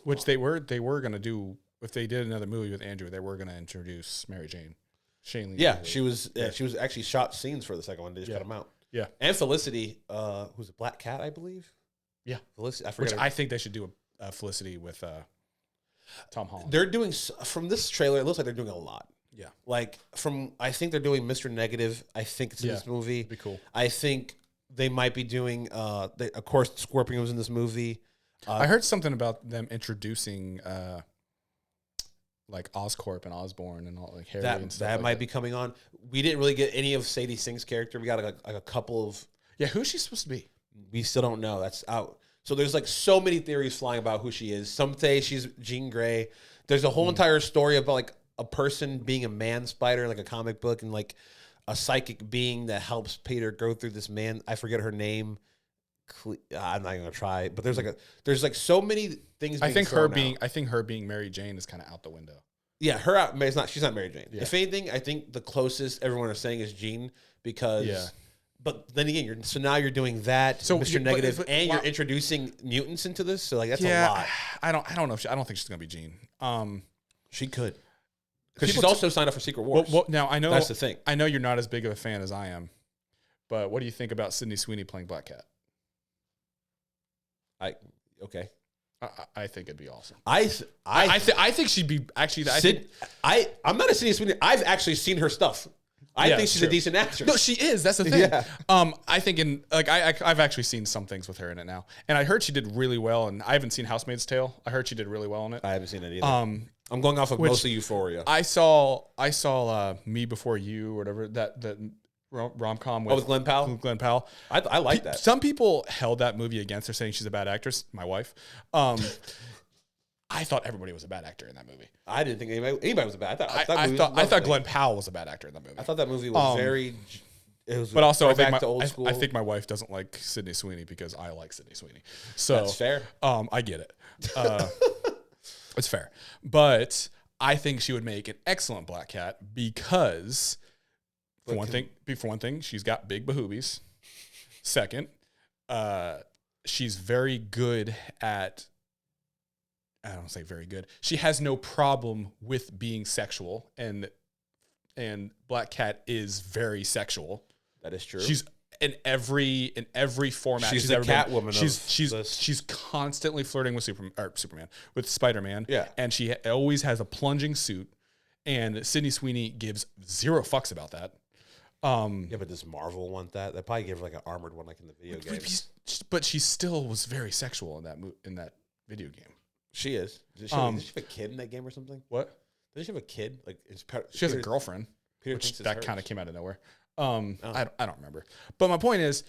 Which they were going to do if they did another movie with Andrew. They were going to introduce Mary Jane. Shane Lee. Yeah, she was. Yeah, she was actually shot scenes for the second one. They just cut them out. Yeah, and Felicity, who's a Black Cat, I believe. Yeah, Felicity. I forget. Which I think they should do a Felicity with Tom Holland. They're doing from this trailer. It looks like they're doing a lot. Yeah, like I think they're doing Mr. Negative. I think it's in this movie. That'd be cool. I think they might be doing. Of course, Scorpion was in this movie. I heard something about them introducing. Like Oscorp and Osborn and all like Harry and stuff. That might be coming on. We didn't really get any of Sadie Sink's character. We got like a couple of. Yeah, who's she supposed to be? We still don't know. That's out. So there's like so many theories flying about who she is. Some say she's Jean Grey. There's a whole entire story about like a person being a man spider, like a comic book, and like a psychic being that helps Peter go through this man. I forget her name. I'm not gonna try, but there's like so many things. I think her being Mary Jane is kind of out the window. Yeah, she's not Mary Jane. Yeah. If anything, I think the closest everyone is saying is Jean because. Yeah. But then again, now you're doing that, so Mr. Negative, and you're introducing mutants into this. So like that's a lot. I don't know. I don't think she's gonna be Jean. She could, because she's also signed up for Secret Wars. Well, now I know that's the thing. I know you're not as big of a fan as I am, but what do you think about Sydney Sweeney playing Black Cat? Okay. I think it'd be awesome. I think she'd be actually. I'm not a Sydney Sweeney. I've actually seen her stuff. I think she's a decent actress. No, she is. That's the thing. Yeah. I think I've actually seen some things with her in it now, and I heard she did really well. And I haven't seen *Housemaid's Tale*. I heard she did really well in it. I haven't seen it either. I'm going off of mostly Euphoria. I saw Me Before You or whatever that rom-com with Glenn Powell. Glenn Powell. I like that. Some people held that movie against her, saying she's a bad actress. My wife. I thought everybody was a bad actor in that movie. I didn't think anybody was a bad. I thought Glenn Powell was a bad actor in that movie. I thought that movie was very. It was but also, back to old school. I think my wife doesn't like Sydney Sweeney because I like Sydney Sweeney. So that's fair. I get it. It's fair, but I think she would make an excellent Black Cat because. For one thing, she's got big bahoobies. Second, she's very good at. I don't say very good. She has no problem with being sexual, and Black Cat is very sexual. That is true. She's in every format. She's the Catwoman. She's constantly flirting with Superman, with Spider-Man. Yeah, and she always has a plunging suit. And Sydney Sweeney gives zero fucks about that. Yeah, but does Marvel want that? They probably gave her like an armored one, like in the video games. But she still was very sexual in that video game. She is. Does she have a kid in that game or something? What? Does she have a kid? Like she has a girlfriend. Peter which that kind of came out of nowhere. I don't remember. But my point is,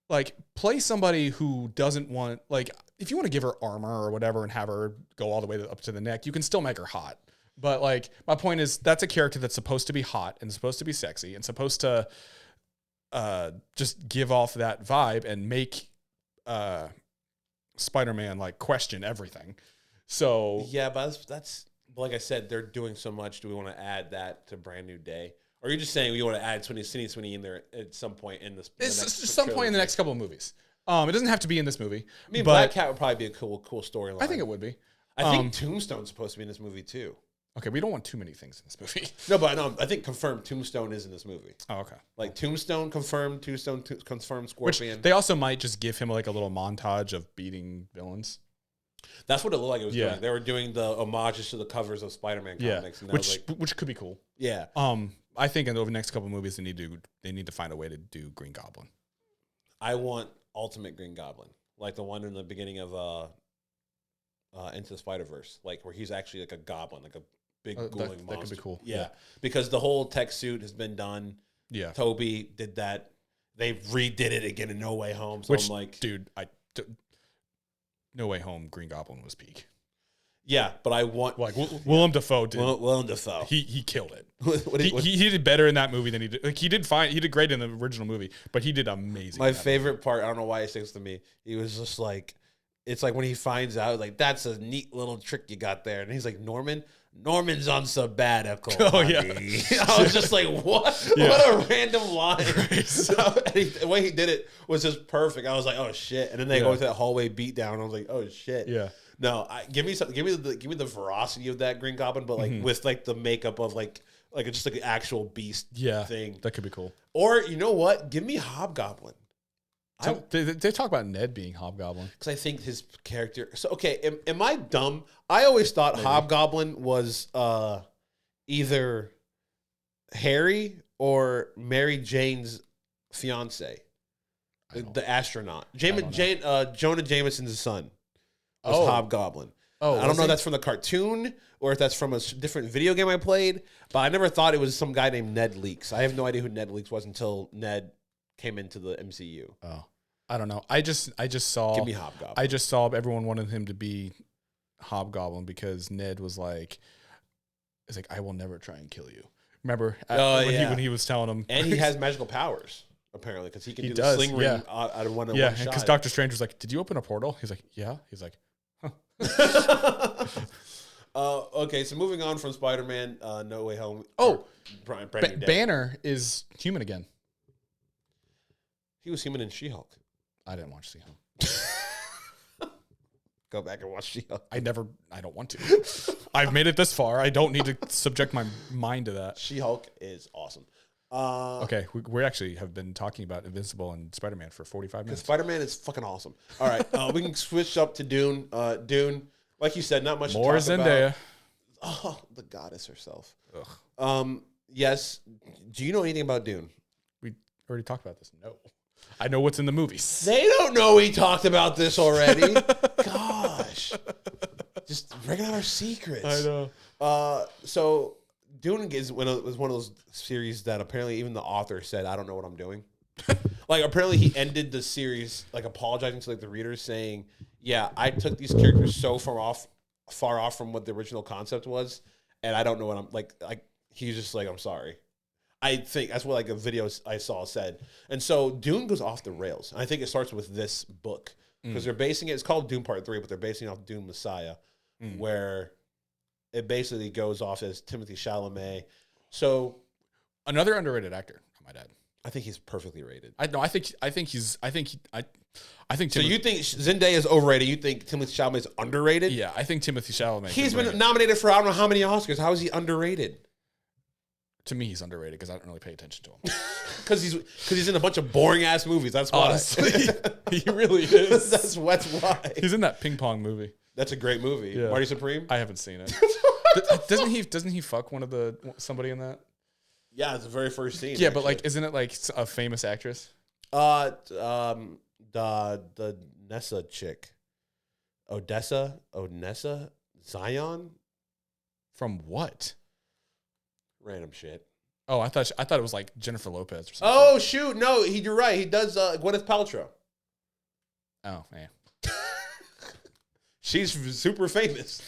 like play somebody who doesn't want, like, if you want to give her armor or whatever and have her go all the way up to the neck, you can still make her hot. But like, my point is that's a character that's supposed to be hot and supposed to be sexy and supposed to just give off that vibe and make Spider-Man like question everything. So yeah, but that's like I said, they're doing so much. Do we want to add that to Brand New Day? Or are you just saying we want to add Sweeney in there at some point in this? It's just some point in the next couple of movies. It doesn't have to be in this movie. I mean, Black Cat would probably be a cool storyline. I think it would be. I think Tombstone's supposed to be in this movie too. Okay, we don't want too many things in this movie. No, but no, I think confirmed Tombstone is in this movie. Oh, okay. Like Tombstone confirmed, confirmed Scorpion. Which they also might just give him like a little montage of beating villains. That's what it looked like it was doing. They were doing the homages to the covers of Spider-Man comics. And which could be cool. Yeah. I think in the next couple of movies they need to find a way to do Green Goblin. I want Ultimate Green Goblin, like the one in the beginning of Into the Spider-Verse, like where he's actually like a goblin, like a big ghouling monster. That could be cool. Yeah, because the whole tech suit has been done. Yeah, Toby did that. They redid it again in No Way Home. So I'm like, dude, No Way Home, Green Goblin was peak. Yeah, but I want like Willem Dafoe did. Willem Dafoe, he killed it. He did better in that movie than he did. Like he did great in the original movie, but he did amazing. My favorite part, I don't know why it sticks to me. He was just like, it's like when he finds out, like that's a neat little trick you got there, and he's like, Norman's on sabbatical. Oh yeah, I was just like, what? Yeah. What a random line. So, the way he did it was just perfect. I was like, oh shit, and then they go into that hallway beatdown. I was like, oh shit. Yeah. No, give me the veracity of that Green Goblin, but like with like the makeup of like just like an actual beast thing. That could be cool. Or you know what? Give me Hobgoblin. They talk about Ned being Hobgoblin because I think his character. So okay, am I dumb? I always thought maybe Hobgoblin was either Harry or Mary Jane's fiance, the astronaut. Jonah Jameson's son. Hobgoblin. I don't know if that's from the cartoon or if that's from a different video game I played, but I never thought it was some guy named Ned Leakes. I have no idea who Ned Leakes was until Ned came into the MCU. Oh, I don't know. I just saw. Give me Hobgoblin. I just saw everyone wanted him to be Hobgoblin because Ned was like, "It's like I will never try and kill you." Remember when he was telling him, and he has magical powers. Apparently, because he can do the sling ring out of one shot. Yeah, because Doctor Strange was like, "Did you open a portal?" He's like, "Yeah." He's like, "Huh." Okay, so moving on from Spider-Man, No Way Home. Banner is human again. He was human in She-Hulk. I didn't watch She-Hulk. Go back and watch She-Hulk. I don't want to. I've made it this far. I don't need to subject my mind to that. She-Hulk is awesome. Okay, we actually have been talking about Invincible and Spider-Man for 45 minutes. Spider-Man is fucking awesome. All right, we can switch up to Dune. Dune, like you said, not much more to talk Zendaya. About. Oh, the goddess herself. Ugh. Yes. Do you know anything about Dune? We already talked about this. No. I know what's in the movies. They don't know we talked about this already. Gosh. Just bringing out our secrets. I know. So Dune was one of those series that apparently even the author said, I don't know what I'm doing. Like apparently he ended the series like apologizing to like the readers saying, yeah, I took these characters so far off from what the original concept was, and I don't know what I'm like he's just like, I'm sorry. I think that's what like a video I saw said. And so Dune goes off the rails. And I think it starts with this book because they're basing it's called Dune Part 3, but they're basing it off Dune Messiah, where it basically goes off as Timothy Chalamet. So another underrated actor, I might add. I think he's perfectly rated. I think so you think Zendaya is overrated? You think Timothy Chalamet is underrated? Yeah, I think Timothy Chalamet. He's been nominated for I don't know how many Oscars. How is he underrated? To me, he's underrated because I don't really pay attention to him. Because he's in a bunch of boring ass movies. That's why. Honestly, he really is. That's why. He's in that ping pong movie. That's a great movie. Yeah. Marty Supreme. I haven't seen it. Doesn't he fuck one of somebody in that? Yeah, it's the very first scene. Yeah, actually. But like, isn't it like a famous actress? The Nessa chick, Onessa, Zion. From what? Random shit. Oh, I thought it was like Jennifer Lopez or something. Oh shoot, no, you're right. He does Gwyneth Paltrow. Oh, man. She's super famous.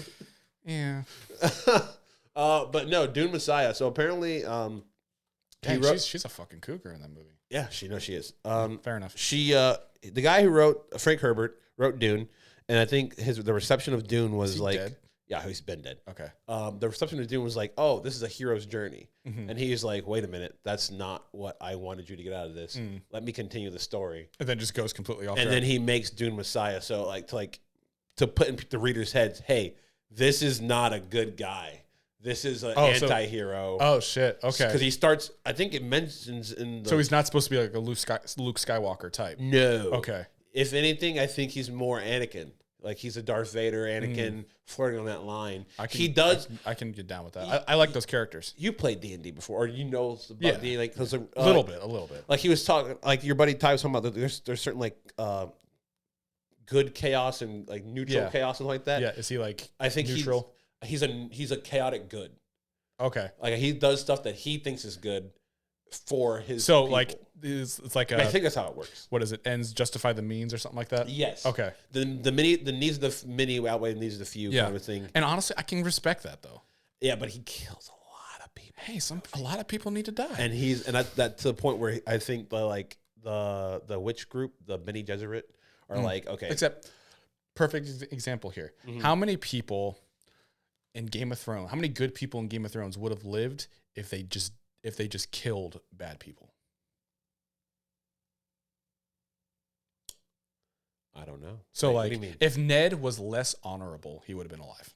Yeah. But no, Dune Messiah. So apparently, she's a fucking cougar in that movie. Yeah, she is. Fair enough. She, the guy who wrote Frank Herbert wrote Dune, and I think the reception of Dune was like, dead? Yeah, he's been dead. Okay. The reception of Dune was like, oh, this is a hero's journey, Mm-hmm. and he's like, wait a minute, that's not what I wanted you to get out of this. Let me continue the story, and then just goes completely off. And track. then he makes Dune Messiah. So to put in the reader's heads, hey, this is not a good guy. This is an anti-hero. Oh, shit. Okay. Because he starts, I think it mentions in the... So he's not supposed to be like a Luke Skywalker type? No. Okay. If anything, I think he's more Anakin. Like, he's a Darth Vader, Anakin, flirting on that line. I can get down with that. I like those characters. You played D&D before, or you know about D&D. Like, a little bit. Like, he was talking, like, your buddy Ty was talking about, there's certain, like, good chaos and, like, neutral chaos and like that. Yeah, is he, like, I think neutral? He's a chaotic good. Okay. Like, he does stuff that he thinks is good for his people. Like, it's like I think that's how it works. What is it? Ends justify the means or something like that? Yes. Okay. The needs of the many outweigh the needs of the few kind of thing. And honestly, I can respect that though. Yeah, but he kills a lot of people. Hey, a lot of people need to die. And that to the point where I think the witch group, the Bene Gesserit, are like, okay. Except, perfect example here. Mm-hmm. How many people in Game of Thrones, how many good people in Game of Thrones would have lived if they just killed bad people? I don't know. So, like, if Ned was less honorable, he would have been alive.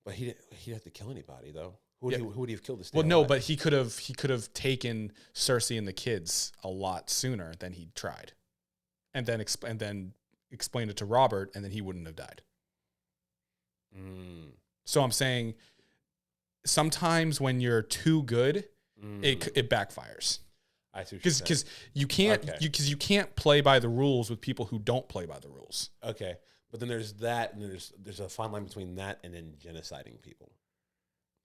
But he'd have to kill anybody, though. Who would he have killed? Well, no, but he could have taken Cersei and the kids a lot sooner than he tried, and then explained it to Robert, and then he wouldn't have died. So I'm saying, sometimes when you're too good, it backfires. I see. Because you can't play by the rules with people who don't play by the rules. Okay, but then there's that, and there's a fine line between that and then genociding people.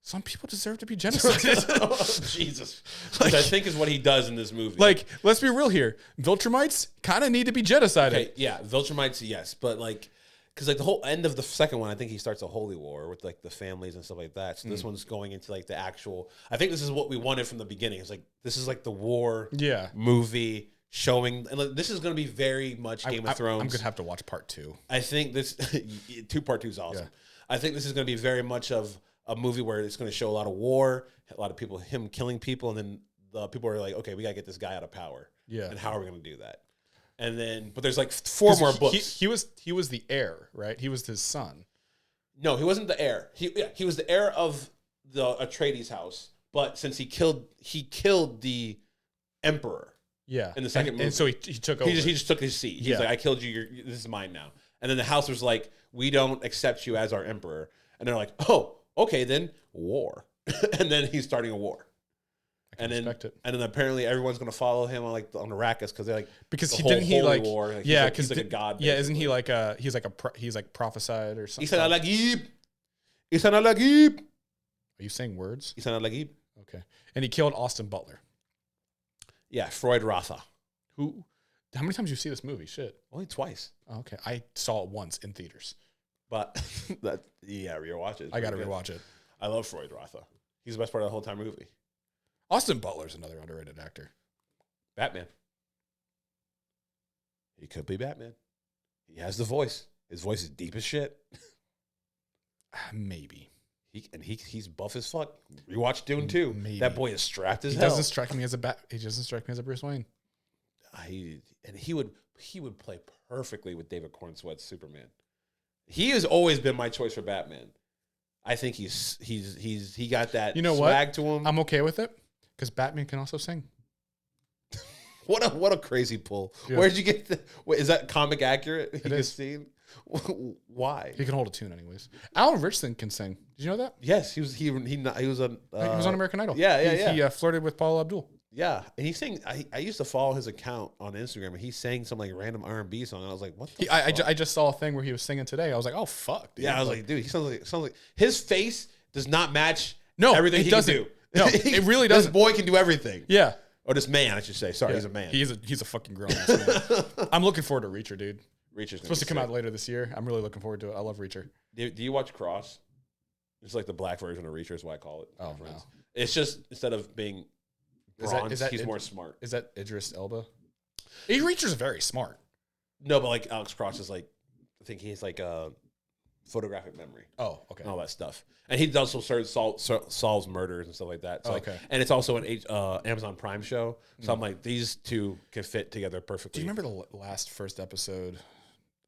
Some people deserve to be genocided. Oh, Jesus, which I think is what he does in this movie. Like, let's be real here. Viltrumites kind of need to be genocided. Okay, yeah, Viltrumites, yes, but like, because like the whole end of the second one, I think he starts a holy war with like the families and stuff like that. So this one's going into like the actual. I think this is what we wanted from the beginning. It's like this is like the war movie showing, and like, this is going to be very much Game of Thrones. I'm gonna have to watch part 2. I think this part 2 is awesome. Yeah. I think this is going to be very much of a movie where it's going to show a lot of war, a lot of people, him killing people, and then the people are like, okay, we got to get this guy out of power. Yeah, and how are we going to do that? And then, but there's like 4 more books. He was the heir, right? He was his son. No, he wasn't the heir. He was the heir of the Atreides house. But since he killed the emperor. Yeah. In the second movie, and so he took over. He just took his seat. He's like, I killed you. This is mine now. And then the house was like, we don't accept you as our emperor. And they're like, oh, okay, then war. And then he's starting a war. And then apparently everyone's going to follow him on like on Arrakis because they're like because he didn't he like war. Like, yeah because he's like a god. Yeah, isn't he like he's like prophesied or something? Isan al-Lagib. Isan al-Lagib. Are you saying words? Isan al-Lagib. Okay, and he killed Austin Butler. Yeah, Freud Rotha. Who? How many times did you see this movie? Shit, only twice. Okay, I saw it once in theaters. But rewatch it. I got to rewatch it. I love Freud Rotha. He's the best part of the whole entire movie. Austin Butler's another underrated actor. Batman. He could be Batman. He has the voice. His voice is deep as shit. Maybe. He's buff as fuck. Rewatch Dune 2. Maybe. That boy is strapped as hell. He doesn't strike me as a Bruce Wayne. He would play perfectly with David Cornsweat's Superman. He has always been my choice for Batman. I think he got that swag to him. I'm okay with it because Batman can also sing. What a crazy pull. Yeah. Where'd you get is that comic accurate? It is. Seen? Why? He can hold a tune anyways. Alan Richardson can sing. Did you know that? Yes, he was on American Idol. Yeah. He flirted with Paula Abdul. Yeah, and he sang. I used to follow his account on Instagram, and he sang some like random R&B song. And I was like, "What?" I just saw a thing where he was singing today. I was like, "Oh fuck!" Dude. Yeah, I was like, "Dude, he sounds like his face does not match everything he doesn't. Can do. No, it really doesn't. This boy can do everything. Yeah, or this man, I should say. Sorry, he's a man. He's a fucking grown ass man. I'm looking forward to Reacher, dude. Reacher's supposed to come out later this year. I'm really looking forward to it. I love Reacher. Do you watch Cross? It's like the black version of Reacher is what I call it. Oh, no. It's just, instead of being bronze, he's more smart. Is that Idris Elba? Reacher's very smart. No, but like Alex Cross is like, I think he's like a photographic memory. Oh, okay. And all that stuff. And he also solves murders and stuff like that. So okay. And it's also an Amazon Prime show. So I'm like, these two can fit together perfectly. Do you remember the first episode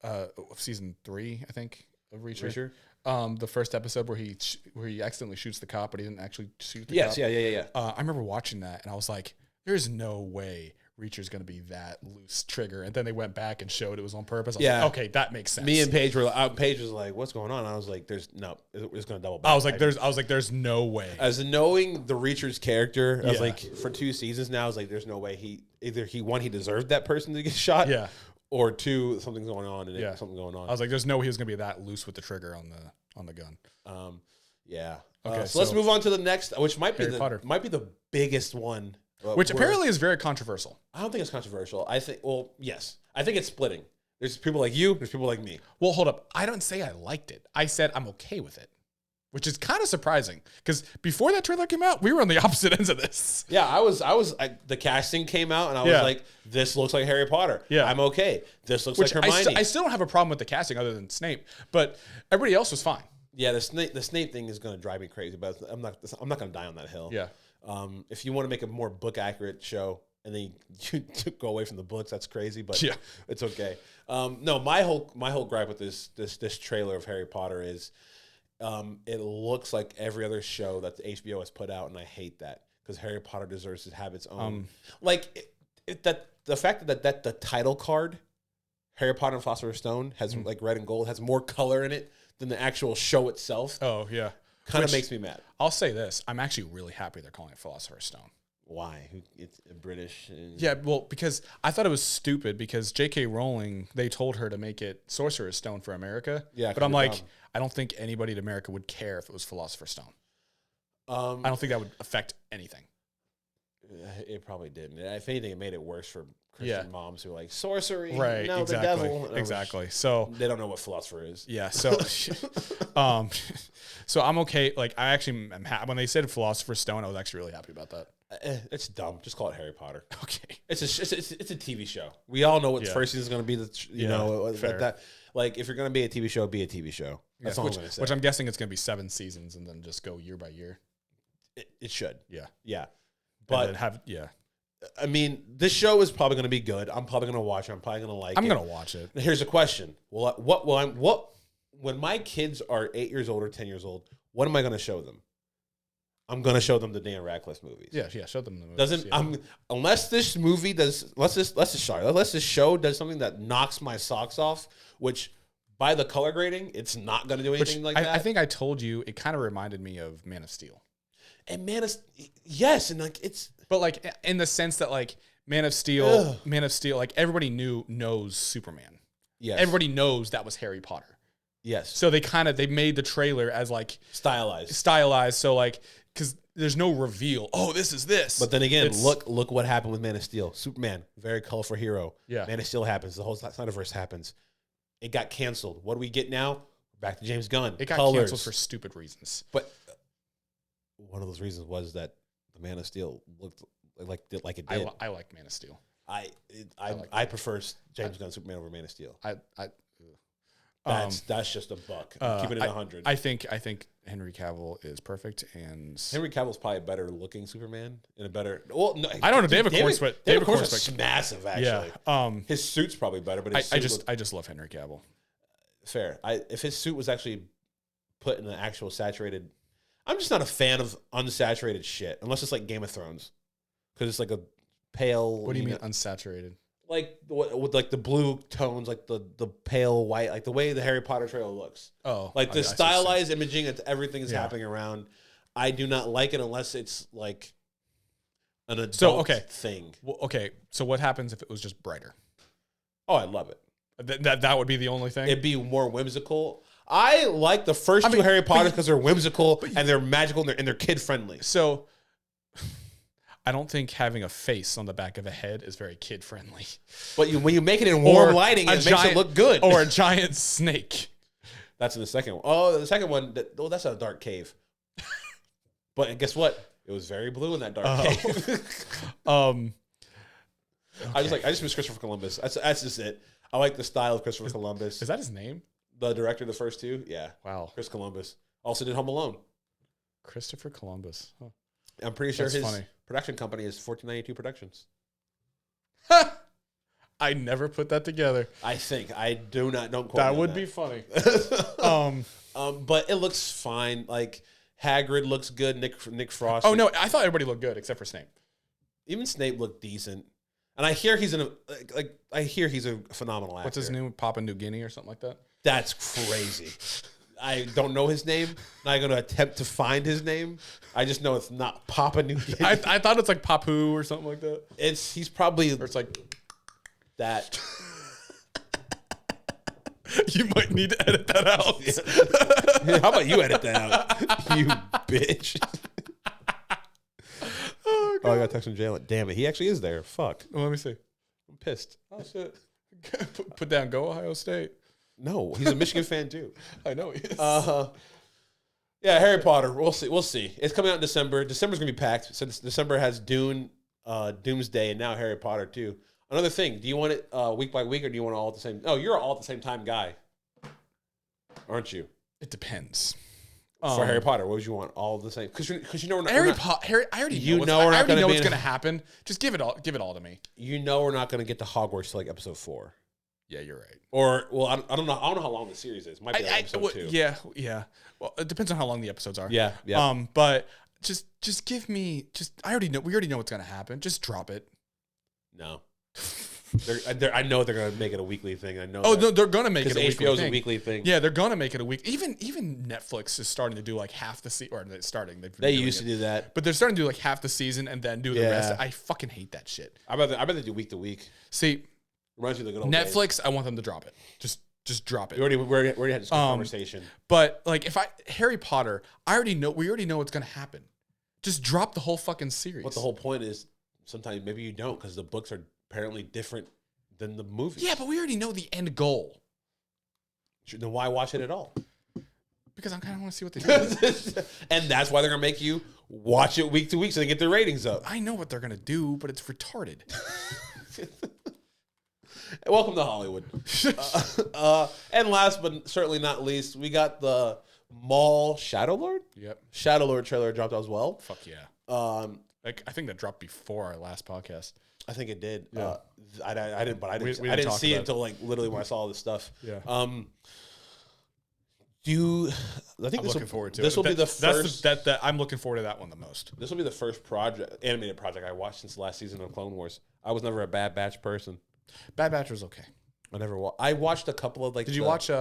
of season 3, I think, of Reacher? The first episode where he accidentally shoots the cop, but he didn't actually shoot the cop. Yeah. I remember watching that, and I was like, there's no way Reacher's going to be that loose trigger. And then they went back and showed it was on purpose. I was like, okay, that makes sense. Me and Paige Paige was like, what's going on? And I was like, it's going to double back. I was like, there's no way. As knowing the Reacher's character, I was like, for 2 seasons now, I was like, there's no way he deserved that person to get shot. Yeah. Or 2, something's going on something going on. I was like, there's no way he was going to be that loose with the trigger on the gun. Yeah. Okay. So let's move on to the next, which might be the biggest one. Which apparently is very controversial. I don't think it's controversial. Yes. I think it's splitting. There's people like you, there's people like me. Well, hold up. I don't say I liked it. I said I'm okay with it, which is kind of surprising because before that trailer came out, we were on the opposite ends of this. Yeah, the casting came out and I was like, this looks like Harry Potter. Yeah. I'm okay. This looks like Hermione. I still don't have a problem with the casting other than Snape, but everybody else was fine. Yeah, the Snape thing is going to drive me crazy, but I'm not going to die on that hill. Yeah. If you want to make a more book accurate show and then you go away from the books, that's crazy, but it's okay. No, my whole gripe with this trailer of Harry Potter is it looks like every other show that the HBO has put out, and I hate that because Harry Potter deserves to have its own. The fact that the title card, Harry Potter and Philosopher's Stone, has like red and gold, has more color in it than the actual show itself. Oh yeah. Kind of makes me mad. I'll say this. I'm actually really happy they're calling it Philosopher's Stone. Why? It's British. Yeah, well, because I thought it was stupid because J.K. Rowling, they told her to make it Sorcerer's Stone for America. Yeah. But I'm like, dumb. I don't think anybody in America would care if it was Philosopher's Stone. I don't think that would affect anything. It probably didn't. If anything, it made it worse for Christian moms who are like, sorcery, right? No, exactly, the devil. Exactly. So they don't know what philosopher is. Yeah. So, so I'm okay. Like I actually am when they said Philosopher's Stone, I was actually really happy about that. It's dumb. Just call it Harry Potter. Okay. It's a TV show. We all know what the first season is going to be. That. Like if you're going to be a TV show, be a TV show. That's all I'm going to say. Which I'm guessing it's going to be 7 seasons and then just go year by year. It should. Yeah. Yeah. But I mean, this show is probably going to be good. I'm probably going to watch it. I'm probably going to like it. I'm going to watch it. Here's a question. When my kids are 8 years old or 10 years old, what am I going to show them? I'm going to show them the Dan Radcliffe movies. Yeah, show them the movies. Unless this movie does, unless this show does something that knocks my socks off, which by the color grading, it's not going to do anything like that. I think I told you, it kind of reminded me of Man of Steel. And yes, and like it's... But like in the sense that like Man of Steel, like everybody knows Superman. Yes. Everybody knows that was Harry Potter. Yes. So they made the trailer as like stylized. So like, because there's no reveal. Oh, this is this. But then again, look what happened with Man of Steel. Superman, very colorful hero. Yeah. Man of Steel happens. The whole Snyderverse happens. It got canceled. What do we get now? Back to James Gunn. It got canceled for stupid reasons. But one of those reasons was that the Man of Steel looked like it did. I like Man of Steel. I prefer James Gunn Superman over Man of Steel. That's just a buck. Keeping it 100. I think Henry Cavill is perfect, and Henry Cavill's probably a better looking Superman and a better. Well, no, I don't know. David Cornswell's massive. Actually, yeah. His suit's probably better, but I just love Henry Cavill. Fair. If his suit was actually put in an actual saturated. I'm just not a fan of unsaturated shit unless it's like Game of Thrones, because it's like a pale. What do you mean unsaturated? Like with like the blue tones, like the pale white, like the way the Harry Potter trailer looks. Oh, like the stylized imaging, everything is happening around. I do not like it unless it's like an adult thing. Well, okay, so what happens if it was just brighter? Oh, I love it. That would be the only thing. It'd be more whimsical. I like the first two Harry Potters because they're whimsical and they're magical and they're kid friendly. So I don't think having a face on the back of a head is very kid friendly. But when you make it in warm lighting, it makes it look good. Or a giant snake. That's in the second one. Oh, the second one. That's a dark cave. But guess what? It was very blue in that dark cave. Okay. I just miss Christopher Columbus. That's just it. I like the style of Christopher Columbus. Is that his name? The director of the first two? Yeah. Wow. Chris Columbus. Also did Home Alone. Christopher Columbus. Huh. I'm pretty sure his production company is 1492 Productions. I never put that together. I think. I don't quote that would be funny. But it looks fine. Like Hagrid looks good. Nick Frost. Oh no, I thought everybody looked good except for Snape. Even Snape looked decent. And I hear he's a phenomenal actor. What's his name? Papua New Guinea or something like that? That's crazy. I don't know his name. I'm not going to attempt to find his name. I just know it's not Papua New Guinea. I thought it's like Papu or something like that. He's probably... Or it's like... That. You might need to edit that out. Yeah. How about you edit that out, you bitch? Oh, I got to text from Jalen. Damn it. He actually is there. Fuck. Well, let me see. I'm pissed. Oh, shit. Put down Go Ohio State. No, he's a Michigan fan, too. I know he is. Yeah, Harry Potter. We'll see. It's coming out in December. December's going to be packed. Since December has Dune, Doomsday, and now Harry Potter, too. Another thing. Do you want it week by week, or do you want it all at the same... Oh, you're all at the same time guy. Aren't you? It depends. For Harry Potter, what would you want? All the same? Because you know we're not... Harry, I already know what's going to happen. Just give it all to me. You know we're not going to get to Hogwarts till like episode 4. Yeah, you're right. Or, well, I don't know how long the series is. It might be like episode 2. Yeah. Well, it depends on how long the episodes are. Yeah. But just give me... We already know what's going to happen. Just drop it. No. I know they're going to make it a weekly thing. I know. Oh, no, they're going to make it a weekly HBO's thing. A weekly thing. Yeah, they're going to make it a week. Even Netflix is starting to do like half the season. Or they're starting. They used to do that. But they're starting to do like half the season and then do the rest. I fucking hate that shit. I'd rather do week to week. See, reminds me of the good old Netflix, days. I want them to drop it. Just drop it. We already had this conversation. But like Harry Potter, we already know what's going to happen. Just drop the whole fucking series. But the whole point is sometimes maybe you don't because the books are apparently different than the movies. Yeah, but we already know the end goal. Then why watch it at all? Because I kind of want to see what they do. And that's why they're going to make you watch it week to week so they get their ratings up. I know what they're going to do, but it's retarded. Welcome to Hollywood. And last but certainly not least, we got the Maul Shadowlord? Yep. Shadowlord trailer dropped as well. Fuck yeah. I think that dropped before our last podcast. I think it did. Yeah. I didn't see it until like literally when I saw all this stuff. Yeah. I'm looking forward to this. Will be the first. I'm looking forward to that one the most. This will be the first animated project I watched since the last season of Clone Wars. I was never a Bad Batch person. Bad Batch was okay. I watched a couple of like. Did you watch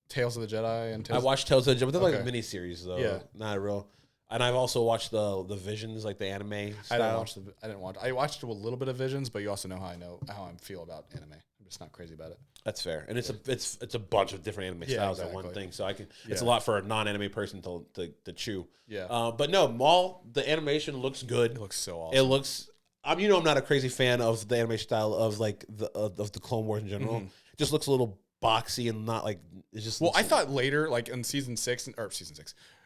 Tales of the Jedi and? I watched Tales of the Jedi, but they're like miniseries though. Yeah, not a real. And I've also watched the Visions, like the anime style. I watched a little bit of Visions, but you also know how I feel about anime. I'm just not crazy about it. That's fair, and it's a bunch of different anime styles at one thing. So it's a lot for a non-anime person to chew. Yeah. But no, Maul, the animation looks good. It looks so awesome. It looks. I'm not a crazy fan of the animation style of like of the Clone Wars in general. Mm-hmm. It just looks a little boxy and not like it's just. Well, I thought later, like in season 6.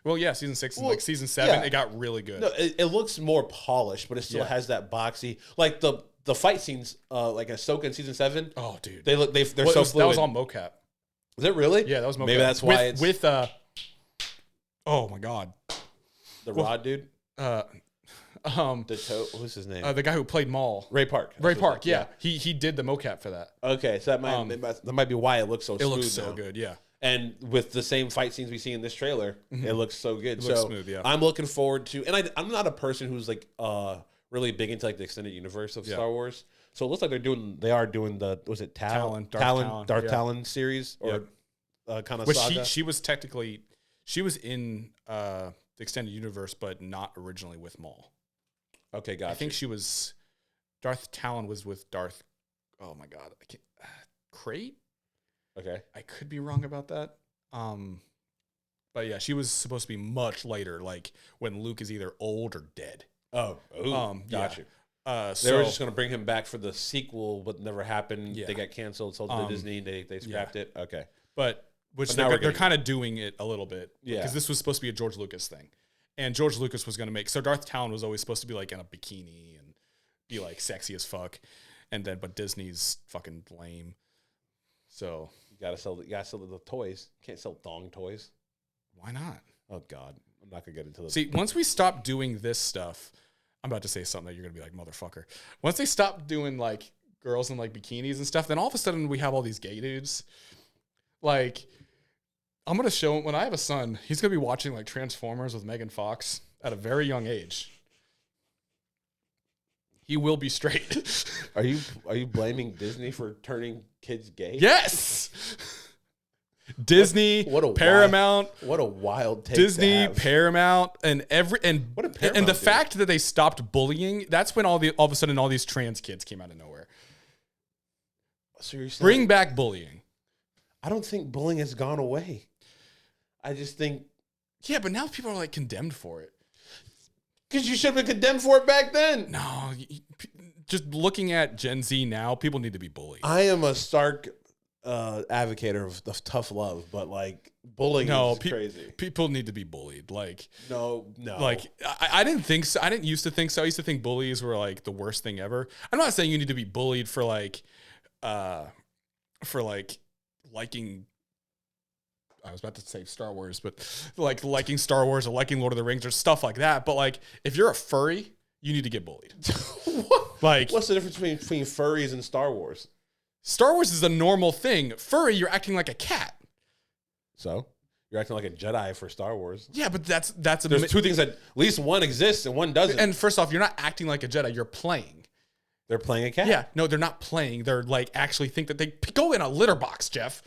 Well, yeah, season 6 and like season 7, it got really good. No, it looks more polished, but it still has that boxy, like the fight scenes, like Ahsoka in season 7. Oh, dude, they're so fluid. That was all mocap. Is it really? Yeah, that was mocap. Maybe that's why oh my god, Rod dude. What's his name? The guy who played Maul. Ray Park. Yeah. He did the mocap for that. Okay, so that might be why it looks so smooth. It looks so good, yeah. And with the same fight scenes we see in this trailer, it looks so good. It looks smooth, yeah. I'm looking forward to, and I'm not a person who's like really big into like the extended universe of Star Wars. So it looks like they are doing the Darth Talon series or kind of saga. She was in the extended universe, but not originally with Maul. Okay, gotcha. I think Darth Talon was with Darth. Oh my god, I can't. Crate. Okay, I could be wrong about that. But yeah, she was supposed to be much later, like when Luke is either old or dead. Oh, got you. They were just going to bring him back for the sequel, but never happened. Yeah. They got canceled, sold to Disney. They scrapped it. Okay, but they're kind of doing it a little bit. Yeah, because this was supposed to be a George Lucas thing, and George Lucas was going to make. So Darth Talon was always supposed to be like in a bikini and be like sexy as fuck, but Disney's fucking lame. So you gotta sell the toys. Can't sell thong toys. Why not? Oh God, I'm not gonna get into this. See, once we stop doing this stuff. I'm about to say something that you're going to be like, motherfucker. Once they stop doing, like, girls in, like, bikinis and stuff, then all of a sudden we have all these gay dudes. Like, I'm going to show him, when I have a son, he's going to be watching, like, Transformers with Megan Fox at a very young age. He will be straight. Are you blaming Disney for turning kids gay? Yes! Disney, Paramount, what a wild take. Disney, Paramount, and the fact that they stopped bullying, that's when all of a sudden all these trans kids came out of nowhere. So you're saying, bring back bullying. I don't think bullying has gone away. I just think but now people are like condemned for it. Because you should have been condemned for it back then. No, just looking at Gen Z now, people need to be bullied. I am a stark advocate of tough love, but like bullying is crazy. People need to be bullied. Like no. Like I didn't think so. I didn't used to think so. I used to think bullies were like the worst thing ever. I'm not saying you need to be bullied for liking. I was about to say Star Wars, but like liking Star Wars or liking Lord of the Rings or stuff like that. But like if you're a furry, you need to get bullied. What? Like what's the difference between furries and Star Wars? Star Wars is a normal thing. Furry, you're acting like a cat. So you're acting like a Jedi for Star Wars. Yeah, but there's two things that at least one exists and one doesn't. And first off, you're not acting like a Jedi. You're playing. They're playing a cat. Yeah, no, they're not playing. They're like actually think that they go in a litter box, Jeff.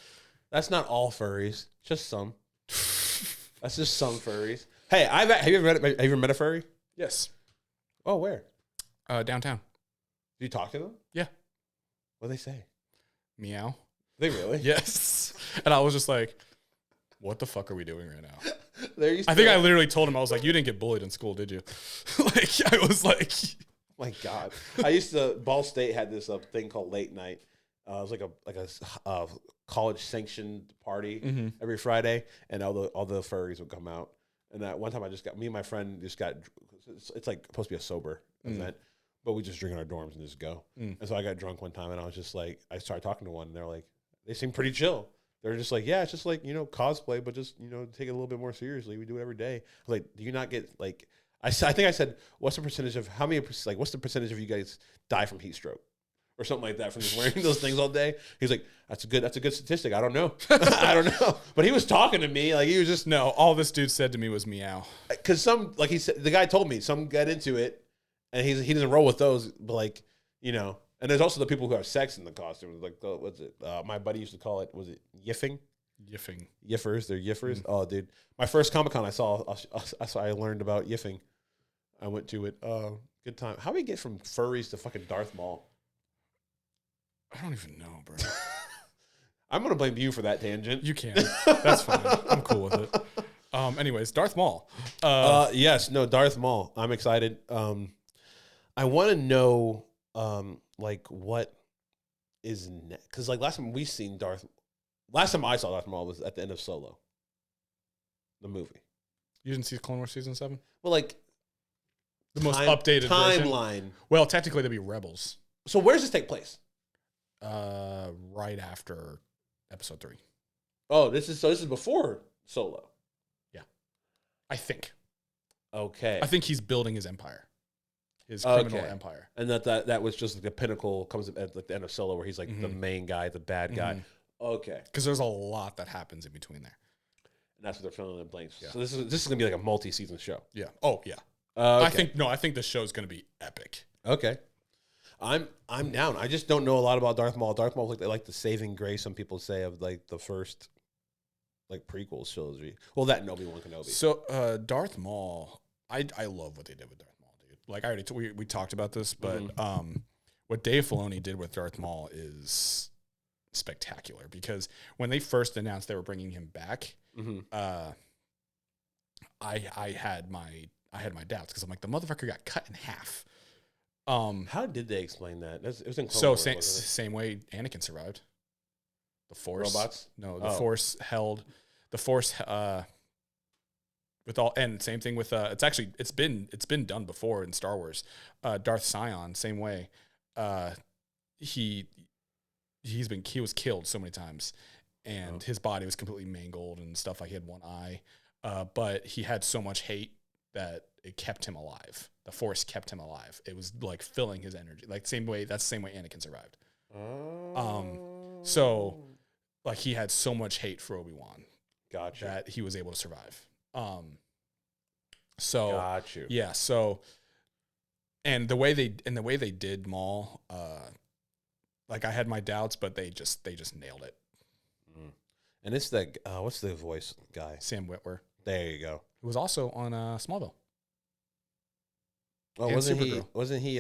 That's not all furries. Just some. That's just some furries. Hey, have you ever met a furry? Yes. Oh, where? Downtown. Do you talk to them? Yeah. What do they say? Meow. They really? Yes. And I was just like, what the fuck are we doing right now? I think I literally told him, I was like, you didn't get bullied in school, did you? Like, I was like. My God. Ball State had this thing called late night. It was like a college sanctioned party every Friday, and all the furries would come out. And that one time me and my friend just got, it's like supposed to be a sober event. But we just drink in our dorms and just go. And so I got drunk one time and I was just like, I started talking to one and they're like, they seem pretty chill. They're just like, yeah, it's just like, cosplay, but just, take it a little bit more seriously. We do it every day. I was like, do you not get like, I think I said, what's the percentage of you guys die from heat stroke? Or something like that from just wearing those things all day. He's like, that's a good statistic. I don't know. I don't know. But he was talking to me. Like he was just. No, all this dude said to me was meow. Because he said, the guy told me some get into it. And he doesn't roll with those, but like, and there's also the people who have sex in the costumes. Like, what's it? My buddy used to call it, was it yiffing? Yiffers. They're yiffers. Oh, dude. My first Comic-Con I learned about yiffing. I went to it. Good time. How do we get from furries to fucking Darth Maul? I don't even know, bro. I'm going to blame you for that tangent. You can. That's fine. I'm cool with it. Anyways, Darth Maul. Yes. No, Darth Maul. I'm excited. I want to know, like, what is next? Because, like, last time I saw Darth Maul was at the end of Solo, the movie. You didn't see Clone Wars Season 7? Well, like, the most updated timeline. Version. Well, technically, that'd be Rebels. So, where does this take place? Right after Episode 3. Oh, this is before Solo. Yeah, I think. Okay. I think he's building his empire. His criminal empire. And that was just like the pinnacle comes at like the end of Solo where he's like the main guy, the bad guy. Okay. Because there's a lot that happens in between there. And that's what they're filling in the blanks. Yeah. So this is gonna be like a multi-season show. Yeah. Oh yeah. Okay. I think the show's gonna be epic. Okay. I'm down. I just don't know a lot about Darth Maul. Darth Maul's like the saving grace, some people say, of like the first like prequel trilogy. Well, that and Obi-Wan Kenobi. So Darth Maul, I love what they did with Darth Maul, dude. Like I already we talked about this, but what Dave Filoni did with Darth Maul is spectacular because when they first announced they were bringing him back, I I had my doubts because I'm like, the motherfucker got cut in half. How did they explain that? It was in Clone Wars, same way Anakin survived. The Force robots. No, the Force held the Force with all, and same thing with it's been done before in Star Wars. Darth Sion, same way. He was killed so many times, and his body was completely mangled and stuff. Like he had one eye, but he had so much hate that it kept him alive. The Force kept him alive. It was like filling his energy. Like that's the same way Anakin survived. So like he had so much hate for Obi-Wan. Gotcha. That he was able to survive. So got you. Yeah. So, and the way they did Maul, like I had my doubts, but they just nailed it. And it's that what's the voice guy? Sam Witwer. There you go. Who was also on Smallville. Oh, and wasn't Supergirl. he?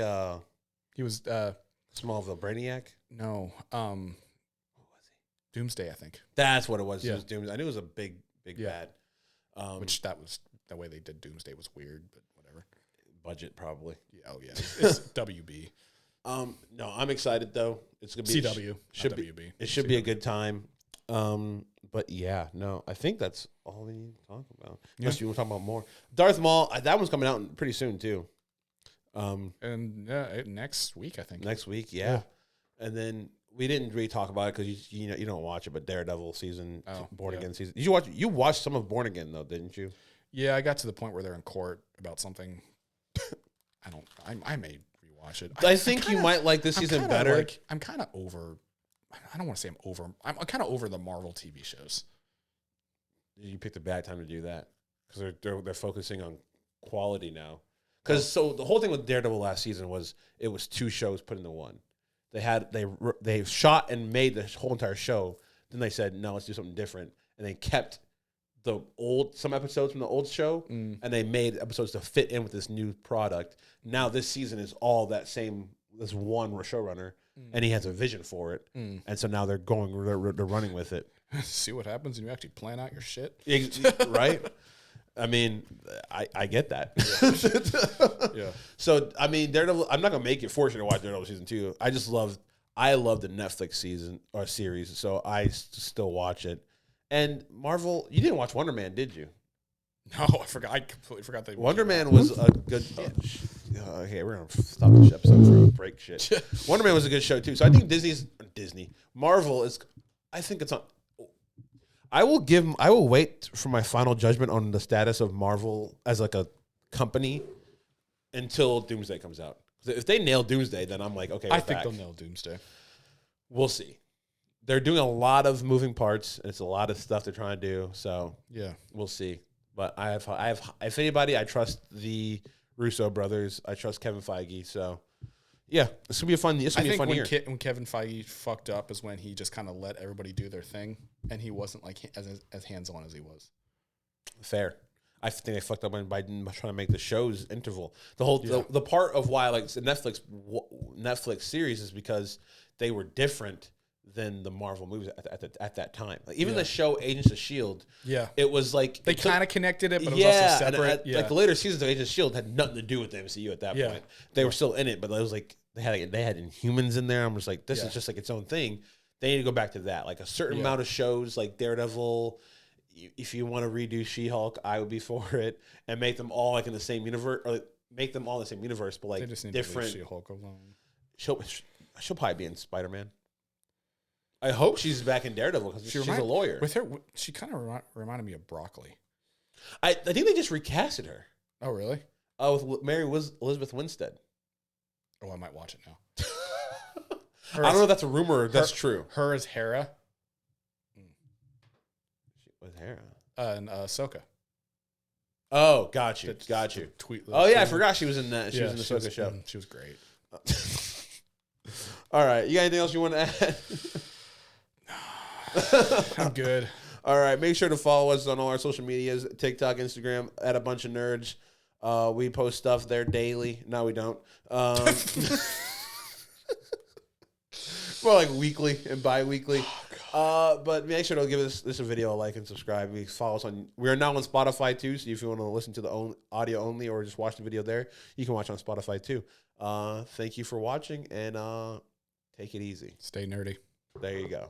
He was Smallville Brainiac. No. What was he? Doomsday, I think. That's what it was. Yeah. It was Doomsday. I knew it was a big bad. Which that was the way they did Doomsday was weird, but whatever. Budget probably. Yeah, oh yeah, it's WB. No, I'm excited though. It's gonna be CW. Should be WB. It should be a good time. But yeah, no, I think that's all we need to talk about. Unless you want to talk about more. Darth Maul, that one's coming out pretty soon too. And next week I think. Next week, yeah. And then we didn't really talk about it because you don't watch it, but Daredevil season, Born Again season. You watched some of Born Again though, didn't you? Yeah, I got to the point where they're in court about something. I may rewatch it. I think you might like this season better. I'm kind of over. I don't want to say I'm over. I'm kind of over the Marvel TV shows. You picked a bad time to do that because they're focusing on quality now. Because so the whole thing with Daredevil last season was it was 2 shows put into one. They shot and made the whole entire show. Then they said no, let's do something different, and they kept some episodes from the old show, and they made episodes to fit in with this new product. Now this season is all this one showrunner, and he has a vision for it, and so now they're running with it. See what happens when you actually plan out your shit, right? I mean, I get that. Yeah. So I mean, Daredevil. I'm not gonna make it force you to watch Daredevil season 2. I love the Netflix season or series, so I still watch it. And Marvel, you didn't watch Wonder Man, did you? No, I forgot. I completely forgot that. Wonder Man was a good. Okay, we're gonna stop this episode for a break. Shit. Wonder Man was a good show too. So I think Marvel is. I think it's on. I will wait for my final judgment on the status of Marvel as like a company until Doomsday comes out. If they nail Doomsday, then I'm like, okay. I think they'll nail Doomsday. We'll see. They're doing a lot of moving parts, and it's a lot of stuff they're trying to do. So yeah, we'll see. But I have. If anybody, I trust the Russo brothers. I trust Kevin Feige. So yeah, this gonna be a fun. This gonna be a fun year. When Kevin Feige fucked up is when he just kind of let everybody do their thing, and he wasn't like as hands on as he was. Fair. I think they fucked up by trying to make the shows interval. The part of why like the Netflix series is because they were different than the Marvel movies at that time. Like even the show Agents of S.H.I.E.L.D., it was like they kind of connected it, but it was also separate. Like the later seasons of Agents of S.H.I.E.L.D. had nothing to do with the MCU at that point. They were still in it, but it was like they had Inhumans in there. I'm just like, this is just like its own thing. They need to go back to that. Like a certain amount of shows, like Daredevil. If you want to redo She-Hulk, I would be for it, and make them all like in the same universe, or make them all in the same universe, but like they just need different. To leave She-Hulk alone. She'll probably be in Spider-Man. I hope she's back in Daredevil because she's a lawyer. With her, she kind of reminded me of Broccoli. I think they just recasted her. Oh, really? With Elizabeth Winstead. Oh, I might watch it now. I don't know if that's a rumor or that's true. Her as Hera. With Hera. And Ahsoka. Oh, got you. Oh, yeah, I forgot she was in that. She was in the Ahsoka show. She was great. All right. You got anything else you want to add? I'm good. All right. Make sure to follow us on all our social medias, TikTok, Instagram, at A Bunch of Nerds. We post stuff there daily. No, we don't. More like weekly and bi-weekly. But make sure to give this a video a like and subscribe. Follow us on. We are now on Spotify too. So if you want to listen to the audio only or just watch the video there, you can watch on Spotify too. Thank you for watching and take it easy. Stay nerdy. There you go.